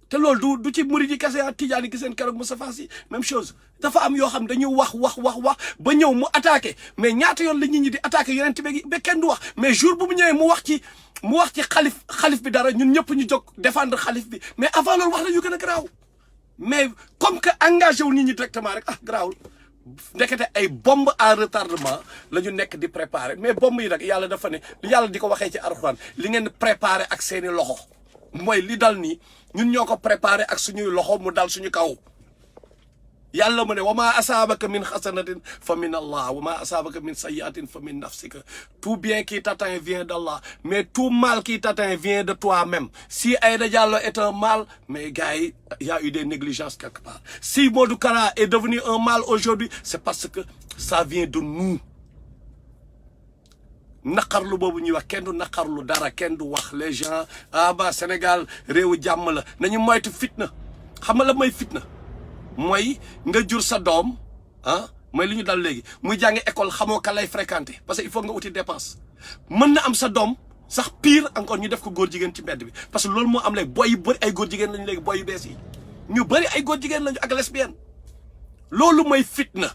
te loolu du ci murid yi kese a tijaan yi seen keroog Moustapha Sy même chose dafa am yoo xam dañuy wax ba ñëw mu attaqué mais ñaata yoon la nit ñi di attaqué yonent bi ba kenn du wax mais jour bu mu ñëwee mu wax ci xalif bi dara ñun ñëpp ñu jóg défendre xalif bi mais avant loolu wax la ñu gën a garaaw mais comme que engagé wu nit ñi directement rek garaawul ndekete ay bombe à retardement la ñu nekk di préparer mais bombe yi nag yàlla dafa ne yàlla di ko waxee ci Alxuraan li ngeen préparer ak seeni loxo mooy li dal nii ñun ñoo ko préparé ak suñuy loxo mu dal suñu kaw yàlla mu ne wa maa asaabaka min xasanatin fa min allah wa maa asaabaka min sayyiatin fa min nafsika tout bien qui t'atteint vient d'Allah mais tout mal qui t'atteint vient de toi-même si Aïda Diallo est un mal mais gars yi y a eu des négligences quelque part si Modou Kara est devenu un mal aujourd'hui c'est parce que ça vient de nous naqarlu boobu ñuy wax kenn du naqarlu dara kenn du wax les gens ba Sénégal réewu jàmm la nañu moytu fitna xam nga la mooy fitna mooy nga jur sa doom mooy li ñu dal léegi muy jàngi école xamoo ka lay fréquenter parce que il faut nga uti dépense mën na am sa doom sax pire encore ñu def ko góor jigéen ci mbedd bi parce que loolu moo am léegi boy yu bëri ay góor jigéen lañu léegi boy yu bees yi ñu bëri ay góor jigéen lañu ak lesbienne loolu mooy fitna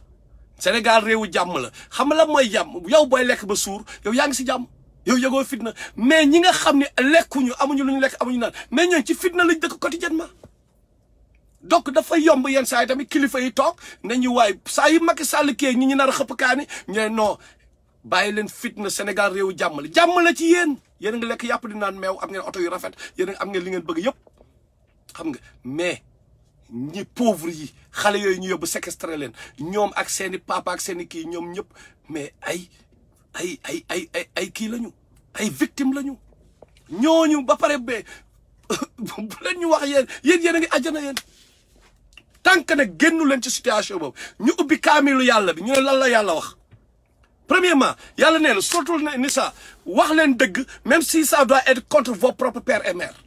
Sénégal réewu jàmm la xam nga la mooy jàmm yow booy lekk ba suur yow yaa ngi si jàmm yow yëgoo fitna mais ñi nga xam ne lekkuñu amuñu lu ñu lekk amuñu naan mais ñooñu ci fitna lañ dëkk quotidiennement donc dafa yomb yenn saa yi tamit kilifa yi toog nañu waay saa yu Macky Sall kii ñi ñu nar a xëpp kaani ñu ne non bàyyi leen fitna Sénégal réewu jàmm la ci yéen a ngi lekk yàpp di naan meew am ngeen oto yu rafet yéen am ngeen li ngeen bëgg yëpp xam nga mais ñi pauvre yi xale yooyu ñu yóbbu séquestré leen ñoom ak seeni papa ak seeni kii ñoom ñëpp mais ay kii lañu ay victime lañu ñooñu ba pare ba bu leen ñu wax yéen a ngi àjjana yéen tant que nag génnu leen ci situation boobu ñu ubbi kaamilu yàlla bi ñu ne lan la yàlla wax premièrement yàlla nee na surtout Nisa wax leen dëgg même si ça doit être contre vos propres pères et mères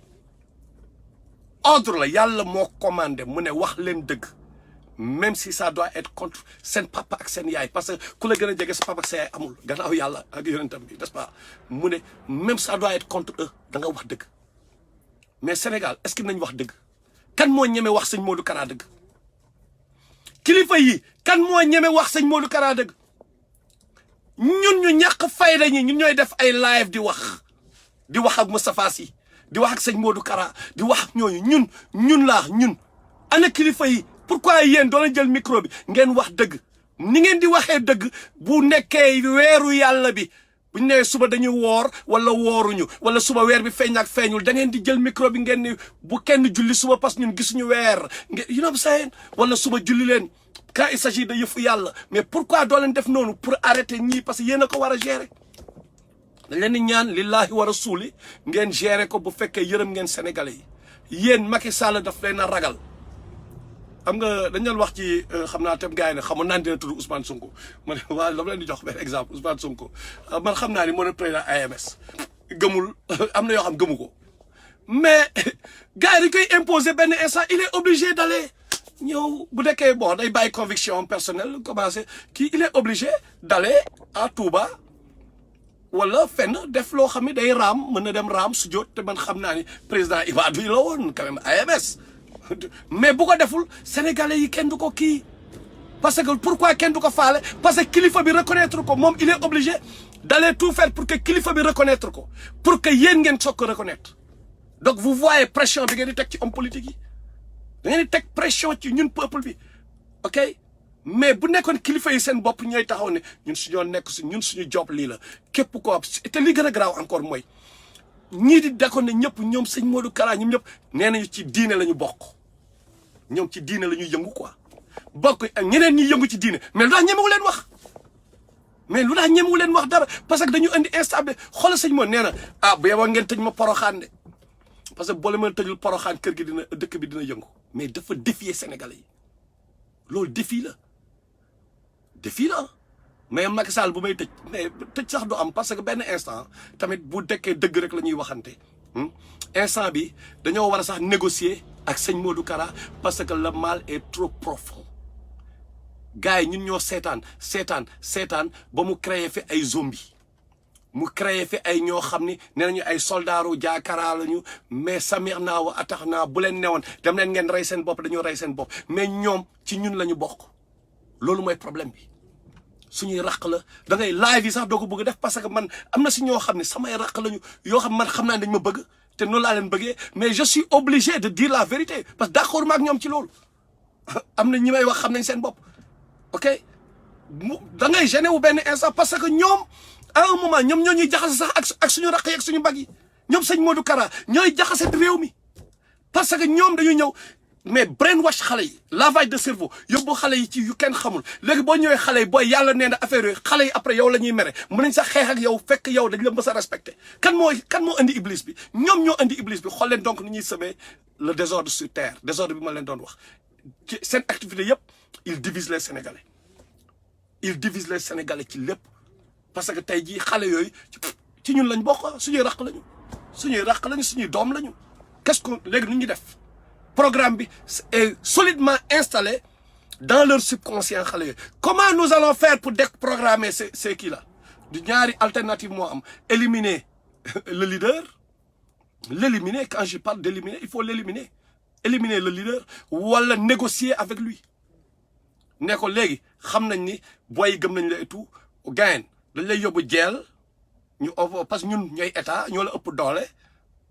ordre la yàlla moo commandé mu ne wax leen dëgg même si ça doit être contre seen papa ak seen yaay parce que ku la gën a jege sa papa ak sa yaay amul gannaaw yàlla ak yonentam bi n'est-ce pas mu ne même ça doit être contre eux da nga wax dëgg mais Sénégal est-ce que nañ wax dëgg kan moo ñeme wax sëñ Modou Kara dëgg kilifa yi kan moo ñeme wax sëñ Modou Kara dëgg ñun ñu ñàkk fayda ñi ñun ñooy def ay live di wax ak Moustapha Sy di wax ak sëñ Modou Kara di wax ak ñooñu ñun ana kilifa yi pourquoi yéen doon jël micro bi ngeen wax dëgg ni ngeen di waxee dëgg bu nekkee weeru yàlla bi bu ñu nee suba dañuy woor wala wooruñu wala suba weer bi feeñ ak feeñul da ngeen di jël micro bi ngeen ni bu kenn julli suba parce que ñun gisuñu weer ngeen you know what I'm saying wala suba julli leen quand il s'agit de yëfu yàlla mais pourquoi doo leen def noonu pour arrêter ñii parce que yéen a ko war a gérer dañ leen di ñaan lillahi wa rasuli ngeen gérer ko bu fekkee yërëm ngeen sénégalais yi yéen Macky Sall daf leen a ragal xam nga dañ doon wax ci xam naa tam gars yi ne xamoon naa dina tudd Ousmane Sonko ma ne waaw dama leen di jox benn exemple Ousmane Sonko man xam naa ni moo doon président AMS gëmul am na yoo xam gëmu ko mais gars yi dañ koy imposer benn instant il est obligé d'aller ñëw bu nekkee bon day bàyyi conviction personnelle commencé kii il est obligé d'aller à Touba wala fenn def loo xam ne day raam mën na dem raam su jot te man xam naa ni président Ibadou yi la woon quand même AMS mais bu ko deful sénégalais yi kenn du ko kii parce que pourquoi kenn du ko faale parce que kilifa bi reconnaître ko moom il est obligé d'aller tout faire pour que kilifa bi reconnaître ko pour que yéen ngeen soog ko reconnaître donc vous voyez pression bi ngeen di teg ci homme politique yi da ngeen di teg pression ci ñun peuple bi ok mais bu nekkoon kilifa yi seen bopp ñooy taxaw ne ñun suñoo nekk ñun suñu job lii la képp ko te li gën a garaaw encore mooy ñii di dakkoon ne ñëpp ñoom sëñ Modou Kara ñoom ñëpp nee nañu ci diine la ñu bokk ñoom ci diine la ñuy yëngu quoi bokk ak ñeneen ñi yëngu ci diine mais lu tax ñemewu leen wax mais lu tax ñemewu leen wax dara parce que dañu indi instable xoolal sëñ Modou nee na ah bu yeboo ngeen tëj ma poroxaan de parce que boo leen mën tëjul poroxaan kër gi dina dëkk bi dina yëngu mais dafa défier sénégalais yi loolu défi la mais Macky Sall bu may tëj mais tëj sax du am parce que benn instant tamit bu dekkee dëgg rek la ñuy waxante instant bi dañoo war a sax négocier ak sëñ Modou Kara parce que le mal est trop profond gars yi ñun ñoo seetaan ba mu créé fi ay zombies mu créé fi ay ñoo xam ni nee nañu ay soldaaru jaakara lañu mais samir naa wa atax naa bu leen newoon dem leen ngeen rey seen bopp dañoo rey seen bopp mais ñoom ci ñun la ñu bokk loolu mooy problème bi suñuy raq la da ngay live yi sax doo ko bëgg def parce que man am na si ñoo xam ne samay raq lañu yoo xam man xam naa dañ ma bëgg te noonu laa leen bëggee mais je suis obligé de dire la vérité parce que d'accord ma ak ñoom ci loolu am na ñi may wax xam nañ seen bopp ok da ngay gêné wu benn instant parce que ñoom à un moment ñoom ñoo ñuy jaxase sax ak suñu raq yi ak suñu mbag yi ñoom sëñ Modou Kara ñooy jaxase réew mi parce que ñoom dañuy ñëw mais brainwash xale yi lavage de cerveau yóbbu xale yi ci yu kenn xamul léegi boo ñëwee xale yi booy yàlla nee na affaire yooyu xale yi après yow la ñuy mere mën nañ sax xeex ak yow fekk yow dañ la mës a respecté kan moo indi iblis bi ñoom ñoo indi iblis bi xool leen donc ni ñuy semer le désordre sur terre désordre bi ma leen doon wax ci seen activité yëpp ils divisent les sénégalais ci lépp parce que tey jii xale yooyu ci ñun lañ bokk suñuy raq lañu suñuy doom lañu qu'est-ce que léegi nu ñuy def programme bi est solidement installé dans leur subconscient xale yooyu comment nous allons faire pour déprogrammer ces kii là du ñaari alternative moo am éliminer le leader l'éliminer quand je parle d'éliminer il faut éliminer le leader wala négocier avec lui ne ko léegi xam nañ ni booy yi gëm nañ la et tout gain dañ lay yóbbu jeel ñu parce que ñun ñooy état ñoo la ëpp doole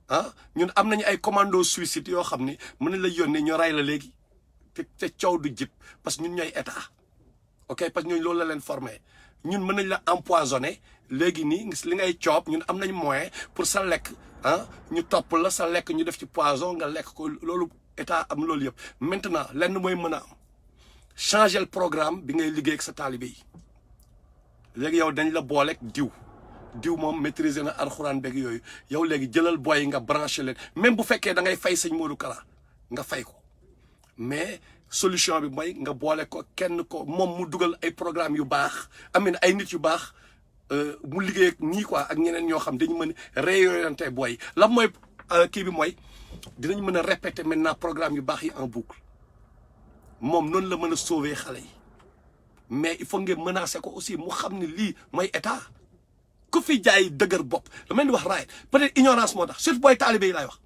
ah ñun am nañu ay commando suicide yoo xam ni mën nañ la yónnee ñu ray la léegi te coow du jib parce que ñun ñooy état ok parce que ñooñu loolu la leen formé ñun mën nañ la empoisonné léegi nii li ngay coob ñun am nañ moyen pour sa lekk ah ñu topp la sa lekk ñu def ci poison nga lekk ko loolu état am loolu yëpp maintenant lenn mooy mën a am changer le programme bi ngay liggéey ak sa taalibe yi léegi yow dañ la booleeg diw moom maîtriser na alxuraan beeg yooyu yow léegi jëlal booy yi nga branché leen même bu fekkee da ngay fay sëñ Modou Kara nga fay ko mais solution bi mooy nga boole ko kenn ko moom mu dugal ay programme yu baax amin ay nit yu baax mu liggéey ak ñii quoi ak ñeneen ñoo xam dañu mën a réorienter booy yi lan mooy kii bi mooy dinañ mën a répéter maintenant programme yu baax yi en boucle moom noonu la mën a sauver xale yi mais il faut ngeen menacer ko aussi mu xam ne lii mooy état ku fi jaay dëgër bopp dama leen di wax raay peut-être ignorance moo tax surtout booy taalibe yi laay wax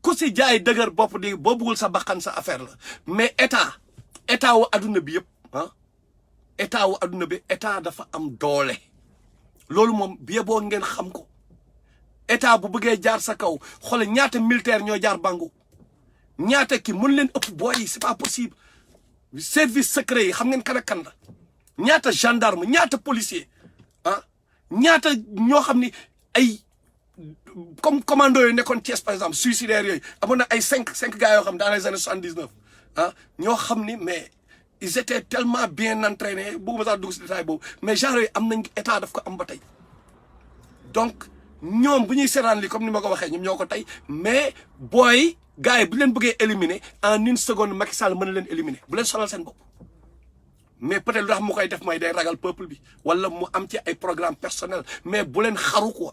ku si jaay dëgër bopp di boo bëggul sa bakkan sa affaire la mais état wu adduna bi yëpp état dafa am doole loolu moom bi boo ngeen xam ko état bu bëggee jaar sa kaw xoole ñaata militaire ñoo jaar Bango ñaata ki mën leen ëpp booy yi c'est pas possible service secret yi xam ngeen kan ak kan la ñaata gendarme ñaata policier ñaata ñoo xam ni ay comme commando yooyu nekkoon Thiès par exemple suicidaires yooyu amoon na ay cinq gars yoo xam dans les années 79 ñoo xam ni mais ils étaient tellement bien entraînés bëgguma sax dugg si détail boobu mais genre yooyu am nañ état daf ko am ba tey donc ñoom bu ñuy seetaan li comme ni ma ko waxee ñoom ñoo ko tey mais booy gars yi bu leen bëggee éliminer en une seconde Macky Sall mën na leen éliminer bu leen sonal seen bopp mais peut-être lu tax mu koy def mooy day ragal peuple bi wala mu am ci ay programme personnel mais bu leen xaru quoi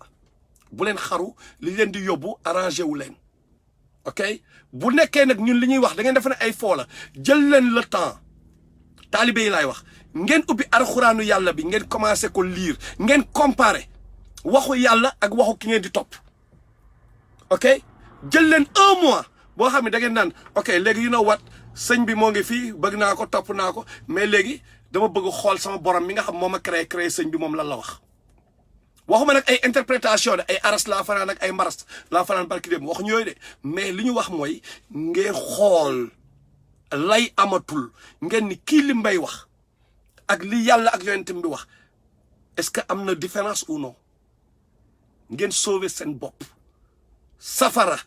bu leen xaru li leen di yóbbu arrangé wu leen ok bu nekkee nag ñun li ñuy wax da ngeen def ne ay foo la jël leen le temps taalibe yi laay wax ngeen ubbi alxuraanu yàlla bi ngeen commencé ko lire ngeen comparer waxu yàlla ak waxu ki ngeen di topp ok jël leen 1 mois boo xam ne da ngeen naan ok léegi you know what sëñ bi moo ngi fii bëgg naa ko topp naa ko mais léegi dama bëgg xool sama borom mi nga xam moo ma créé sëñ bi moom lan la wax waxuma nag ay interprétation de ay aras laa fanaan ak ay maras laa fanaan barki dem waxuñu yooyu de mais li ñu wax mooy ngeen xool lay amatul ngeen ni kii li mbay wax ak li yàlla ak yonentam bi wax est-ce que am na différence ou non ngeen sauver seen bopp safara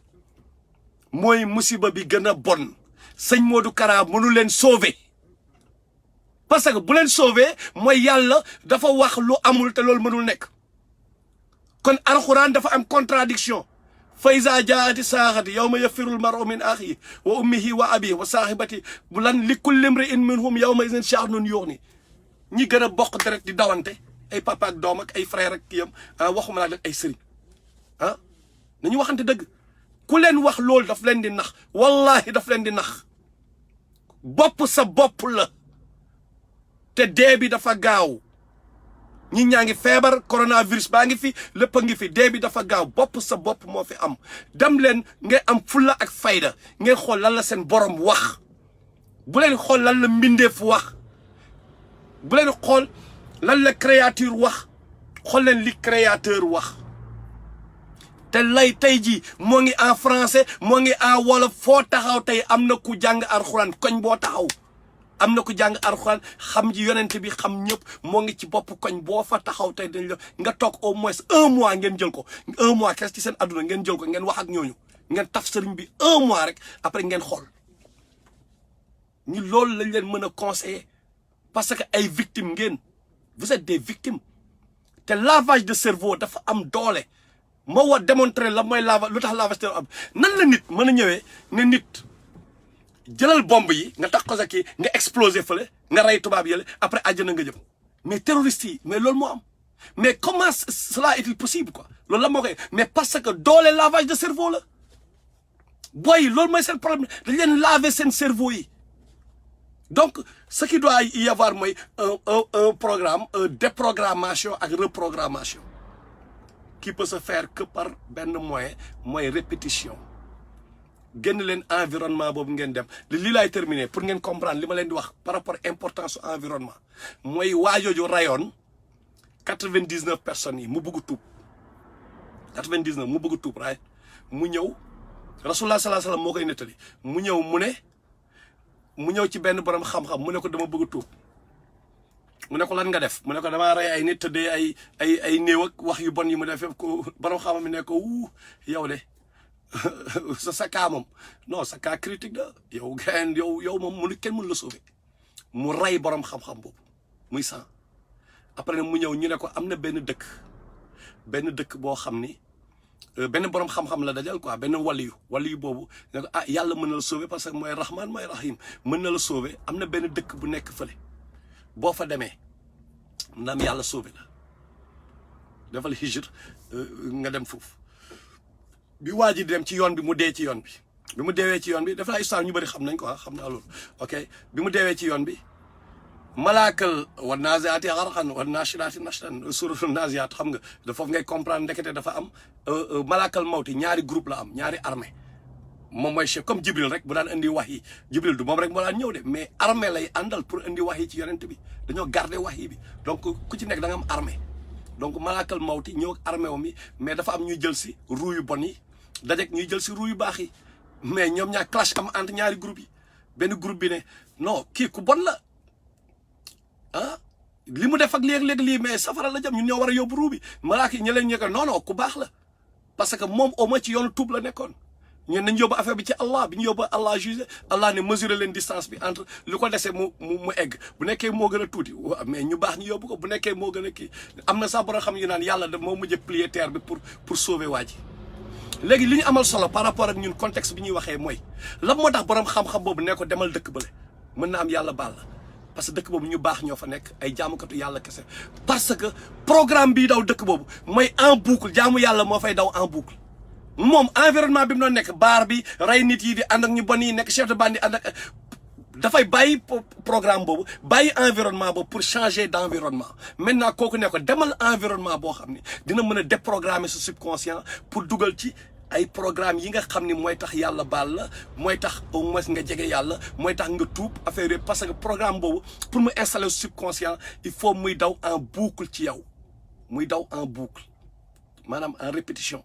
mooy musiba bi gën a bon sëñ Modou Kara mënu leen sauver parce que bu leen sauver mooy yàlla dafa wax lu amul te loolu mënul nekk kon alxuraan dafa am contradiction fa iza jaati saaxati yawma yafirul mar'u min axihi wa ummihi wa abihi wa saaxibati bu lan li kulli imri'in minhum yawma izin sha'nun yughni ñi gën a bokk deret di dawante ay papa ak doom ak ay frère ak kiyam waxuma laa ay sëriñ nañu waxante dëgg ku leen wax loolu daf leen di nax wallahi daf leen di nax bopp sa bopp la te dee bi dafa gaaw ñi ñaa ngi feebar coronavirus baa ngi fi lépp a ngi fi dee bi dafa gaaw bopp sa bopp moo fi am dem leen ngay am fulla ak fayda ngeen xool lan la seen borom wax bu leen xool lan la mbindeef wax bu leen xool lan la créature wax xool leen li créateur wax te lay tey jii moo ngi en français moo ngi en wolof foo taxaw tey am na ku jàng alxuraan koñ boo taxaw am na ku jàng alxuraan xam ji yonent bi xam ñëpp moo ngi ci bopp koñ boo fa taxaw tey dañ la nga toog au moins 1 mois ngeen jël ko 1 mois kes ci seen adduna ngeen jël ko ngeen wax ak ñooñu ngeen taf sëriñ bi 1 mois rek après ngeen xool ñu loolu lañ leen mën a conseiller parce que ay victimes ngeen vous êtes des victimes te lavage de cerveau dafa am doole moo war démontrer la mooy lavage lu tax lavage de cerveau am nan la nit mën a ñëwee ne nit jëlal bombe yi nga tax ko sa kii nga explosé fële nga rey tubaab yële après àjjana nga jëm mais terroristes yi mais loolu moo am mais comment cela est-il possible quoi loolu la moo koy mais parce que doole lavage de cerveau la booy yi loolu mooy seen problème dañ leen laver seen cerveau yi donc ce qui doit y avoir mooy un programme déprogrammation ak reprogrammation qui peut se faire que par benn moyen mooy répétition génn leen environnement boobu ngeen dem lii laay terminer pour ngeen comprendre li ma leen di wax par rapport importance su environnement mooy waajooju rayoon 99 personnes yi mu bëgg tuub 99 mu bëgg tuub right mu ñëw rasulullah sallallahu alayhi wasallam moo koy nettali mu ñëw ci benn borom xam-xam mu ne ko dama bëgg tuub mu ne ko lan nga def mu ne ko damaa rey ay nit tëddee ay néew ak wax yu bon yi mu def yëpp ko borom xam-xam mi ne ko yow de sa cas moom non sa cas critique la yow gain yow moom mënu kenn mën la sauver mu rey borom xam-xam boobu muy sang après nag mu ñëw ñu ne ko am na benn dëkk boo xam ni benn borom xam-xam la dajal quoi benn waliyu boobu ne ko yàlla mën na la sauver parce que mooy rahman mooy rahim mën na la sauver am na benn dëkk bu nekk fële boo fa demee ndam yàlla sauver la defal hijr nga dem foofu bi waa ji di dem ci yoon bi mu dee ci yoon bi mu deewee ci yoon bi dafa ay histoire ñu bëri xam nañ ko xam naa loolu ok bi mu deewee ci yoon bi malaakal wa naziaati gharqan wa nashiraati nashran suratul naziat xam nga da foofu ngay comprendre ndekete dafa am malaakal mawti ñaari groupe la am ñaari armée moom mooy chef comme Jibril rek bu daan indi wax yi Jibril du moom rek moo daan ñëw de mais armée lay àndal pour indi wax yi ci yonent bi dañoo garder wax yi bi donc ku ci nekk da nga am armée donc malaakal mawti ñëw ak armée wam yi mais dafa am ñuy jël si ruu yu bon yi dajek ñuy jël si ruu yu baax yi mais ñoom ñaar clash am entre ñaari groupe yi benn groupe bi ne non kii ku bon la li mu def ak léeg-léeg lii mais safara la jëm ñun ñoo war a yóbbu ruu bi malaaka yi ñe leen ñekko non ku baax la parce que moom au moins ci yoonu tuub la nekkoon ñun nañ yóbbu affaire bi ci Allah bi ñu yóbbu Allah jugé Allah ne mesurer leen distance bi entre lu ko dese mu egg bu nekkee moo gën a tuuti mais ñu baax ñu yóbbu ko bu nekkee moo gën a kii am na sax borom xam yu naan yàlla da moo mujj plier terre bi pour sauver waa ji léegi li ñu amal solo par rapport ak ñun contexte bi ñuy waxee mooy lan moo tax borom xam-xam boobu ne ko demal dëkk bële mën na am yàlla baal la parce que dëkk boobu ñu baax ñoo fa nekk ay jaamukatu yàlla kese parce que programme bii daw dëkk boobu mooy en boucle jaamu yàlla moo fay daw en boucle moom environnement bi mu doon nekk baar bi rey nit yi di ànd ak ñu bon yi nekk chef de bande ànd ak dafay bàyyi programme boobu bàyyi environnement boobu pour changer d'environnement maintenant kooku ne ko demal environnement boo xam ne dina mën a déprogrammer sa subconscient pour dugal ci ay programme yi nga xam ni mooy tax yàlla baal la mooy tax au moins nga jege yàlla mooy tax nga tuub affaire yi parce que programme boobu pour mu installer subconscient il faut muy daw en boucle ci yow muy daw en boucle maanaam en répétition